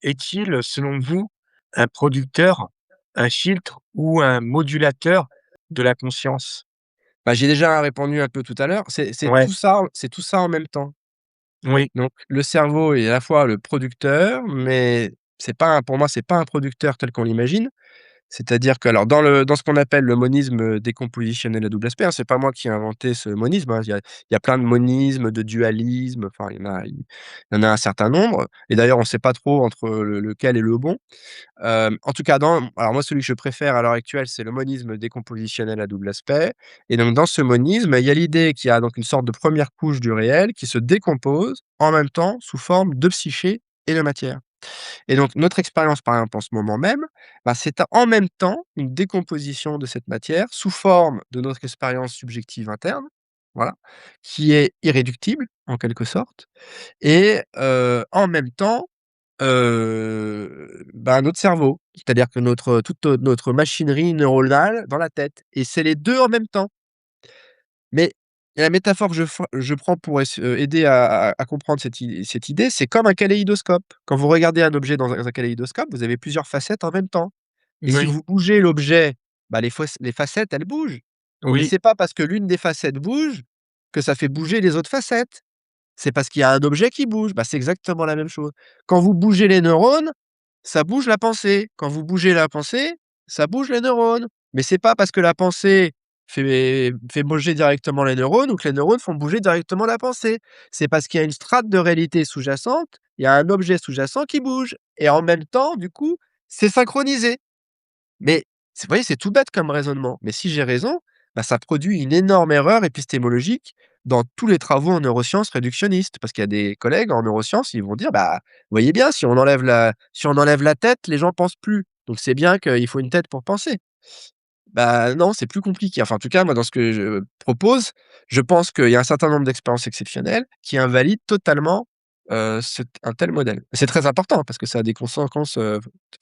est-il, selon vous, un producteur, un filtre ou un modulateur de la conscience? Bah, j'ai déjà répondu un peu tout à l'heure, Ouais, c'est tout ça en même temps. oui, Donc le cerveau est à la fois le producteur, mais c'est pas un pour moi, c'est pas un producteur tel qu'on l'imagine. C'est-à-dire que alors dans ce qu'on appelle le monisme, décompositionnel à double aspect, hein, c'est pas moi qui ai inventé ce monisme, hein. Il y a plein de monismes, de dualisme, enfin il y en a un certain nombre et d'ailleurs on sait pas trop entre lequel est le bon. En tout cas alors moi celui que je préfère à l'heure actuelle, c'est le monisme décompositionnel à double aspect et donc dans ce monisme, il y a l'idée qu'il y a donc une sorte de première couche du réel qui se décompose en même temps sous forme de psyché et de matière. Et donc notre expérience, par exemple, en ce moment même, bah, c'est en même temps une décomposition de cette matière sous forme de notre expérience subjective interne, voilà, qui est irréductible en quelque sorte et en même temps, bah, notre cerveau. C'est-à-dire que toute notre machinerie neuronale dans la tête et c'est les 2 en même temps. Mais la métaphore que je prends pour aider à comprendre cette idée, c'est comme un kaléidoscope. Quand vous regardez un objet dans un kaléidoscope, vous avez plusieurs facettes en même temps et si oui, vous bougez l'objet, bah, les facettes, elles bougent. Mais oui, c'est pas parce que l'une des facettes bouge que ça fait bouger les autres facettes. C'est parce qu'il y a un objet qui bouge. Bah, c'est exactement la même chose. Quand vous bougez les neurones, ça bouge la pensée. Quand vous bougez la pensée, ça bouge les neurones. Mais c'est pas parce que la pensée fait bouger directement les neurones ou que les neurones font bouger directement la pensée. C'est parce qu'il y a une strate de réalité sous-jacente, il y a un objet sous-jacent qui bouge et en même temps, du coup, c'est synchronisé. Mais vous voyez, c'est tout bête comme raisonnement, mais si j'ai raison, bah, ça produit une énorme erreur épistémologique dans tous les travaux en neurosciences réductionnistes. Parce qu'il y a des collègues en neurosciences, ils vont dire: «Bah, vous voyez bien, si on enlève la tête, les gens pensent plus. Donc c'est bien qu'il faut une tête pour penser». Bah, non, c'est plus compliqué. Enfin, en tout cas, moi, dans ce que je propose, je pense qu'il y a un certain nombre d'expériences exceptionnelles qui invalident totalement, un tel modèle. C'est très important parce que ça a des conséquences,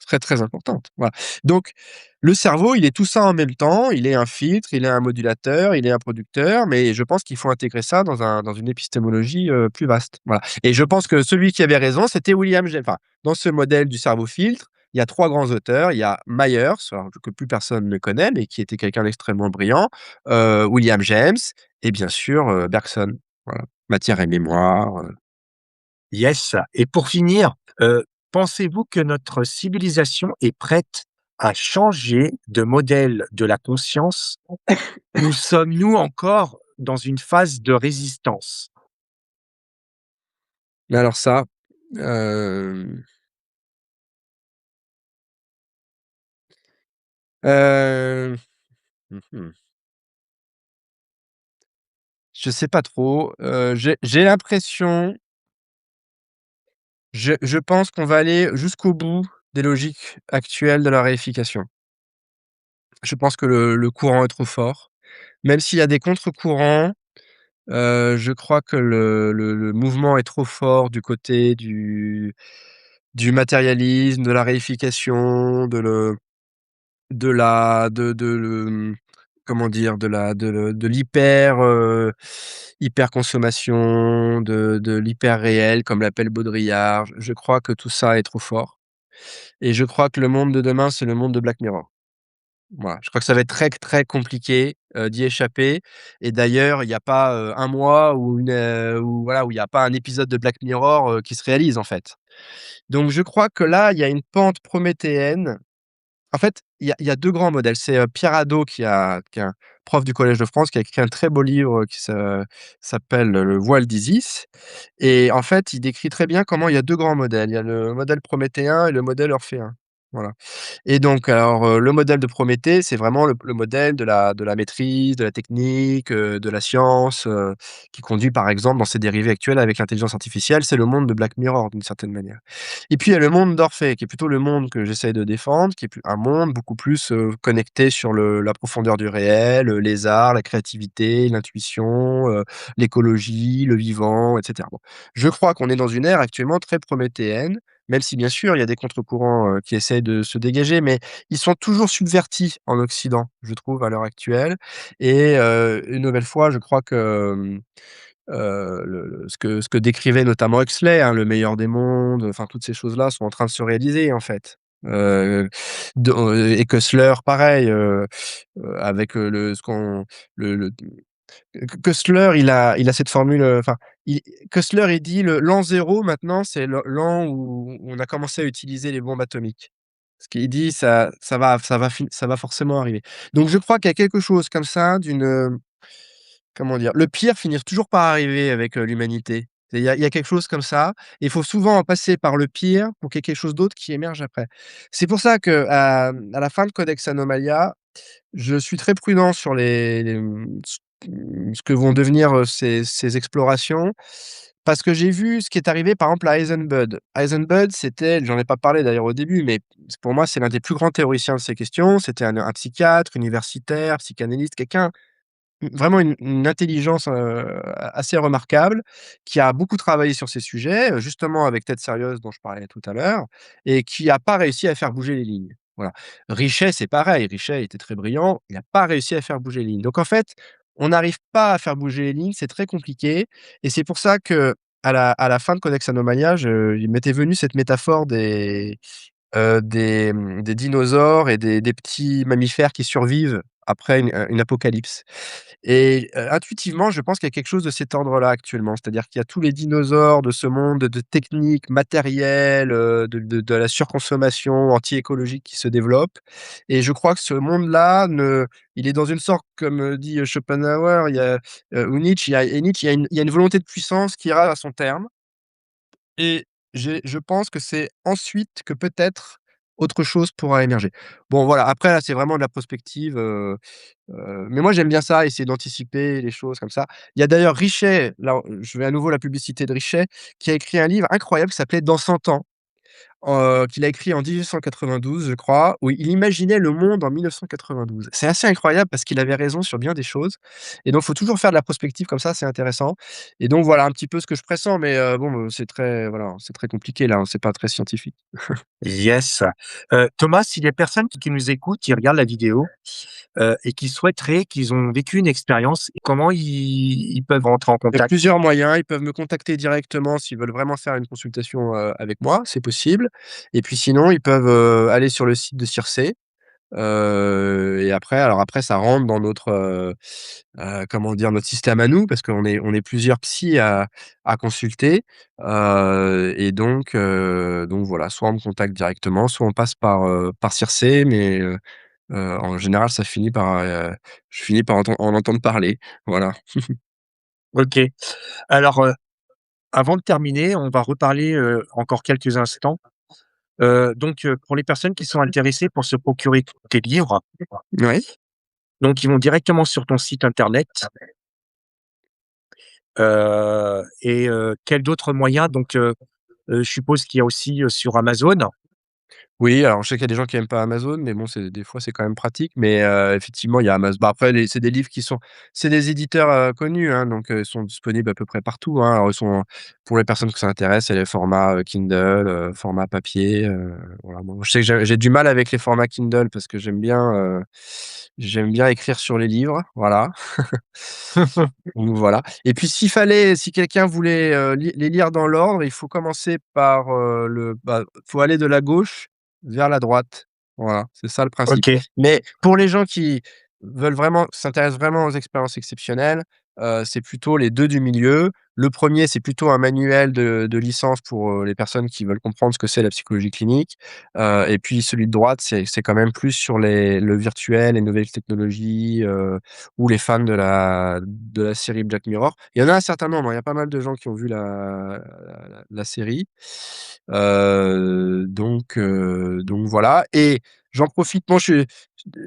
très, très importantes. Voilà. Donc le cerveau, il est tout ça en même temps. Il est un filtre, il est un modulateur, il est un producteur, mais je pense qu'il faut intégrer ça dans une épistémologie, plus vaste. Voilà et je pense que celui qui avait raison, c'était William James. Enfin, dans ce modèle du cerveau filtre, il y a 3 grands auteurs. Il y a Myers, alors que plus personne ne connaît, mais qui était quelqu'un d'extrêmement brillant, William James et bien sûr, Bergson. Voilà. Matière et mémoire, yes et pour finir, pensez-vous que notre civilisation est prête à changer de modèle de la conscience ou sommes-nous encore dans une phase de résistance? mais alors ça, hem, heu, mmh je sais pas trop, j'ai l'impression je pense qu'on va aller jusqu'au bout des logiques actuelles de la réification. Je pense que le courant est trop fort. Même s'il y a des contre-courants, je crois que le mouvement est trop fort du côté du matérialisme, de la réification, de le de la de le, comment dire? De l'hyper, hyperconsommation, de l'hyper réel comme l'appelle Baudrillard. Je crois que tout ça est trop fort et je crois que le monde de demain, c'est le monde de Black Mirror. Voilà, je crois que ça va être très, très compliqué, d'y échapper et d'ailleurs, il y a pas, 1 mois ou voilà, où il y a pas un épisode de Black Mirror, qui se réalise, en fait. Donc je crois que là, il y a une pente prométhéenne. En fait, il y a 2 grands modèles. C'est, Pierre Hadot qui est un prof du Collège de France, qui a écrit un très beau livre qui s'appelle, Le voile d'Isis et en fait, il décrit très bien comment il y a 2 grands modèles. Il y a le modèle prométhéen et le modèle orphéen. Voilà. Et donc alors, le modèle de Prométhée, c'est vraiment le modèle de la maîtrise, de la technique, de la science, qui conduit par exemple dans ses dérivés actuels avec l'intelligence artificielle. C'est le monde de Black Mirror d'une certaine manière. Et puis il y a le monde d'Orphée, qui est plutôt le monde que j'essaye de défendre, qui est plus un monde beaucoup plus, connecté sur la profondeur du réel, les arts, la créativité, l'intuition, l'écologie, le vivant et cetera. Bon, je crois qu'on est dans une ère actuellement très prométhéenne, même si bien sûr il y a des contre-courants, qui essayent de se dégager, mais ils sont toujours subvertis en Occident, je trouve à l'heure actuelle et une nouvelle fois, je crois que, ce que décrivait notamment Huxley, hein, le meilleur des mondes, enfin toutes ces choses-là sont en train de se réaliser en fait. Et Kussler pareil, avec, le ce qu'on le Kussler il a cette formule, enfin il Kussler il dit le l'an 0 maintenant c'est l'an où on a commencé à utiliser les bombes atomiques. Ce qu'il dit ça va forcément arriver. Donc je crois qu'il y a quelque chose comme ça comment dire? Le pire finit toujours par arriver avec, l'humanité. Il y a quelque chose comme ça et il faut souvent en passer par le pire pour qu'il y ait quelque chose d'autre qui émerge après. C'est pour ça qu'à la fin de Codex Anomalia, je suis très prudent sur ce que vont devenir, ces explorations, parce que j'ai vu ce qui est arrivé par exemple à Heisenberg. Heisenberg, c'était j'en ai pas parlé d'ailleurs au début, mais pour moi, c'est l'un des plus grands théoriciens de ces questions. C'était un psychiatre, universitaire, psychanalyste, quelqu'un vraiment une intelligence, assez remarquable, qui a beaucoup travaillé sur ces sujets, justement avec Tête sérieuse dont je parlais tout à l'heure et qui a pas réussi à faire bouger les lignes. Voilà. Richer, c'est pareil, Richer était très brillant, il a pas réussi à faire bouger les lignes. Donc en fait, on n'arrive pas à faire bouger les lignes, c'est très compliqué et c'est pour ça qu'à la fin de Codex Anomalia, il m'était venu cette métaphore des dinosaures et des petits mammifères qui survivent après une apocalypse. Et intuitivement, je pense qu'il y a quelque chose de cet ordre-là actuellement. C'est-à-dire qu'il y a tous les dinosaures de ce monde de techniques, matériel, de la surconsommation anti-écologique qui se développe et je crois que ce monde-là il est dans une sorte comme, dit, Schopenhauer, il y a, ou Nietzsche, il y a une volonté de puissance qui ira à son terme et je pense que c'est ensuite que peut-être autre chose pourra émerger. Bon voilà, après là, c'est vraiment de la prospective, mais moi j'aime bien ça, essayer d'anticiper les choses comme ça. Il y a d'ailleurs Richet, là, je fais à nouveau la publicité de Richet, qui a écrit un livre incroyable qui s'appelait «Dans 100 ans», qu'il a écrit en 1892, je crois, où il imaginait le monde en 1992. C'est assez incroyable parce qu'il avait raison sur bien des choses et donc faut toujours faire de la prospective comme ça, c'est intéressant et donc voilà un petit peu ce que je pressens mais bon, c'est très voilà, c'est très compliqué là, hein, c'est pas très scientifique. Yes. Thomas, s'il y a des personnes qui nous écoutent, qui regardent la vidéo, et qui souhaiteraient qu'ils ont vécu une expérience, comment ils peuvent rentrer en Il y a contact? plusieurs moyens, ils peuvent me contacter directement s'ils veulent vraiment faire une consultation, avec moi, c'est possible et puis sinon ils peuvent, aller sur le site de Circe. Et après ça rentre dans notre, comment dire? Notre système à nous parce qu'on est plusieurs psys à consulter, donc voilà, soit on me contacte directement, soit on passe par Circe, mais en général ça finit par, je finis par en entendre parler, voilà. OK. Alors, avant de terminer, on va reparler, encore quelques instants. Donc, pour les personnes qui sont intéressées pour se procurer tes livres, Oui. donc ils vont directement sur ton site internet, et quels d'autres moyens? Donc, je suppose qu'il y a aussi, sur Amazon? Oui, alors je sais qu'il y a des gens qui aiment pas Amazon, mais bon, c'est des fois, c'est quand même pratique. Mais, effectivement, il y a bah, après c'est des livres qui sont c'est des éditeurs, connus, hein, donc, ils sont disponibles à peu près partout, hein. Alors ils sont pour les personnes que ça intéresse, c'est les formats, Kindle, format papier, voilà. Moi, je sais que j'ai du mal avec les formats Kindle parce que j'aime bien écrire sur les livres, voilà. Donc voilà et puis si quelqu'un voulait, les lire dans l'ordre, il faut commencer par, faut aller de la gauche vers la droite. Voilà, c'est ça le principe. OK. Mais pour les gens qui veulent vraiment s'intéressent vraiment aux expériences exceptionnelles, c'est plutôt les 2 du milieu. Le premier, c'est plutôt un manuel de licence pour, les personnes qui veulent comprendre ce que c'est la psychologie clinique, et puis celui de droite, c'est quand même plus sur le virtuel, les nouvelles technologies, ou les fans de la série Black Mirror. Il y en a un certain nombre, hein, il y a pas mal de gens qui ont vu la série. Donc voilà et j'en profite, moi je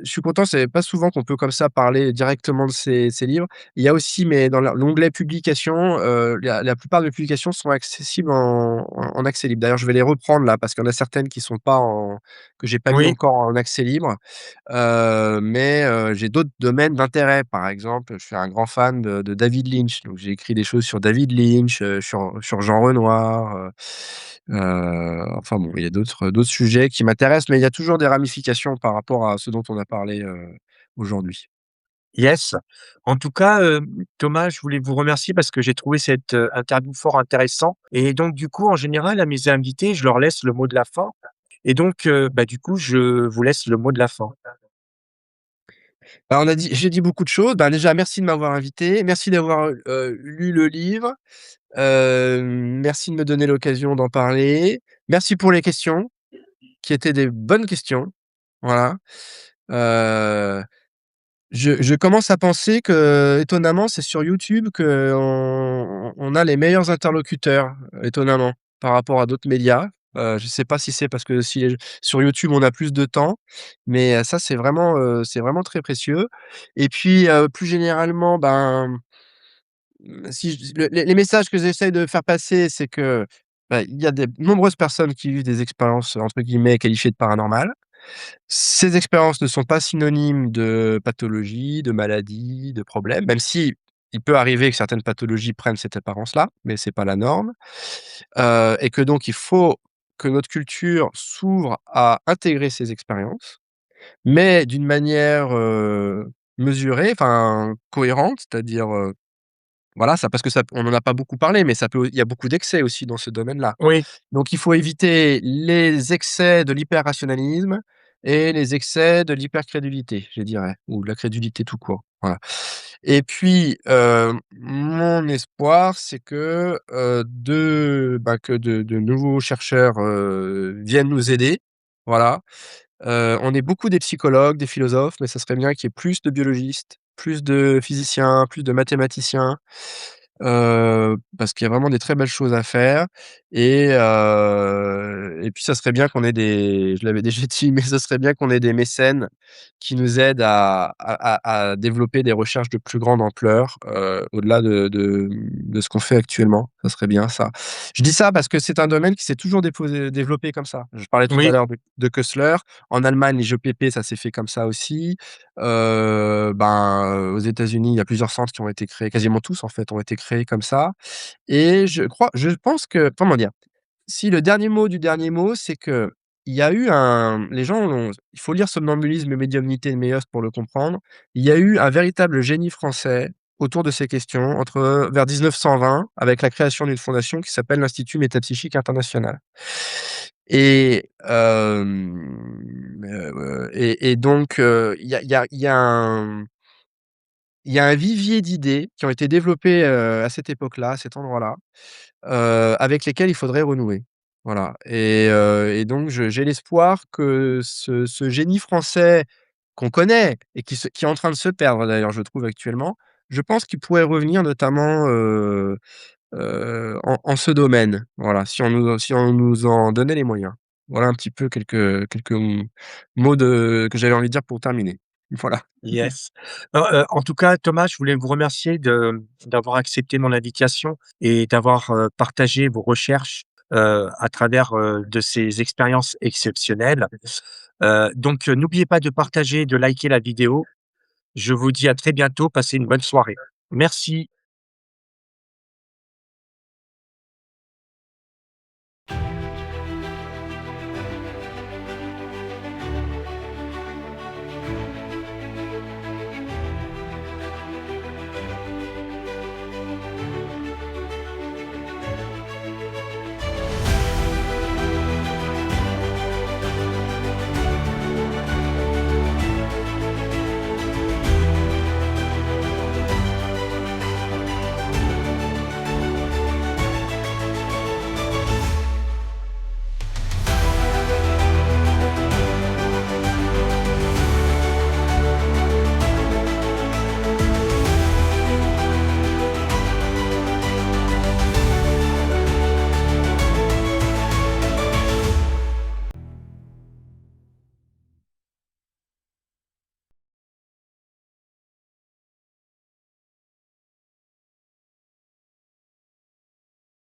suis content, c'est pas souvent qu'on peut comme ça parler directement de ces livres. Il y a aussi mais dans l'onglet publications, la plupart de mes publications sont accessibles en accès libre. D'ailleurs, je vais les reprendre là parce qu'il y en a certaines qui sont pas en que j'ai pas mis Oui. encore en accès libre. Mais j'ai d'autres domaines d'intérêt. Par exemple, je suis un grand fan de David Lynch, donc j'ai écrit des choses sur David Lynch, sur Jean Renoir, enfin bon, il y a d'autres sujets qui m'intéressent, mais il y a toujours des ramifications par rapport à ce dont on a parlé, aujourd'hui. Yes. En tout cas, Thomas, je voulais vous remercier parce que j'ai trouvé cette, interview fort intéressant et donc du coup, en général, à mes invités, je leur laisse le mot de la fin et donc bah, du coup, je vous laisse le mot de la fin. Bah, j'ai dit beaucoup de choses. Bah, déjà merci de m'avoir invité, merci d'avoir, lu le livre, merci de me donner l'occasion d'en parler. Merci pour les questions, qui étaient des bonnes questions. Voilà. Heu, je commence à penser que, étonnamment, c'est sur YouTube qu'on a les meilleurs interlocuteurs, étonnamment, par rapport à d'autres médias. Je sais pas si c'est parce que si les sur YouTube, on a plus de temps, mais ça, c'est vraiment très précieux et puis, plus généralement, ben, si j le les messages que j'essaye de faire passer, c'est que, bah, il y a de nombreuses personnes qui vivent des expériences, entre guillemets, «qualifiées de paranormales». Ces expériences ne sont pas synonymes de pathologie, de maladie, de problème, même si il peut arriver que certaines pathologies prennent cette apparence-là, mais c'est pas la norme, et que donc il faut que notre culture s'ouvre à intégrer ces expériences, mais d'une manière, mesurée, enfin cohérente, c'est-à-dire, voilà, ça parce que ça on en a pas beaucoup parlé, mais ça peut il y a beaucoup d'excès aussi dans ce domaine-là. Oui. Donc il faut éviter les excès de l'hyper-rationalisme et les excès de l'hypercrédulité, je dirais, ou de la crédulité tout court, voilà. Et puis, mon espoir, c'est que, que de nouveaux chercheurs, viennent nous aider, voilà. On est beaucoup des psychologues, des philosophes, mais ça serait bien qu'il y ait plus de biologistes, plus de physiciens, plus de mathématiciens. Parce qu'il y a vraiment des très belles choses à faire et puis ça serait bien qu'on ait des je l'avais déjà dit, mais ça serait bien qu'on ait des mécènes qui nous aident à développer des recherches de plus grande ampleur, au-delà de ce qu'on fait actuellement. Ça serait bien ça. Je dis ça parce que c'est un domaine qui s'est toujours développé comme ça. Je parlais tout à Oui. l'heure de Koestler. En Allemagne, les GEPP, ça s'est fait comme ça aussi. Aux États-Unis, il y a plusieurs centres qui ont été créés, quasiment tous en fait, ont été créés comme ça et je pense que comment dire? Si le dernier mot du dernier mot, c'est qu'il y a eu un les gens ont il faut lire Somnambulisme et médiumnité de Méeus pour le comprendre. Il y a eu un véritable génie français autour de ces questions vers 1920 avec la création d'une fondation qui s'appelle l'Institut métapsychique international et donc il y a un vivier d'idées qui ont été développées, à cette époque-là, à cet endroit-là, avec lesquelles il faudrait renouer. Voilà et donc j'ai l'espoir que ce génie français qu'on connaît et qui est en train de se perdre d'ailleurs, je trouve actuellement, je pense qu'il pourrait revenir notamment, en ce domaine. Voilà, si on nous en donnait les moyens. Voilà un petit peu quelques mots que j'avais envie de dire pour terminer. Voilà. Yes. En tout cas, Thomas, je voulais vous remercier d'avoir accepté mon invitation et d'avoir, partagé vos recherches, à travers, de ces expériences exceptionnelles. Donc, n'oubliez pas de partager, de liker la vidéo. Je vous dis à très bientôt, passez une bonne soirée. Merci.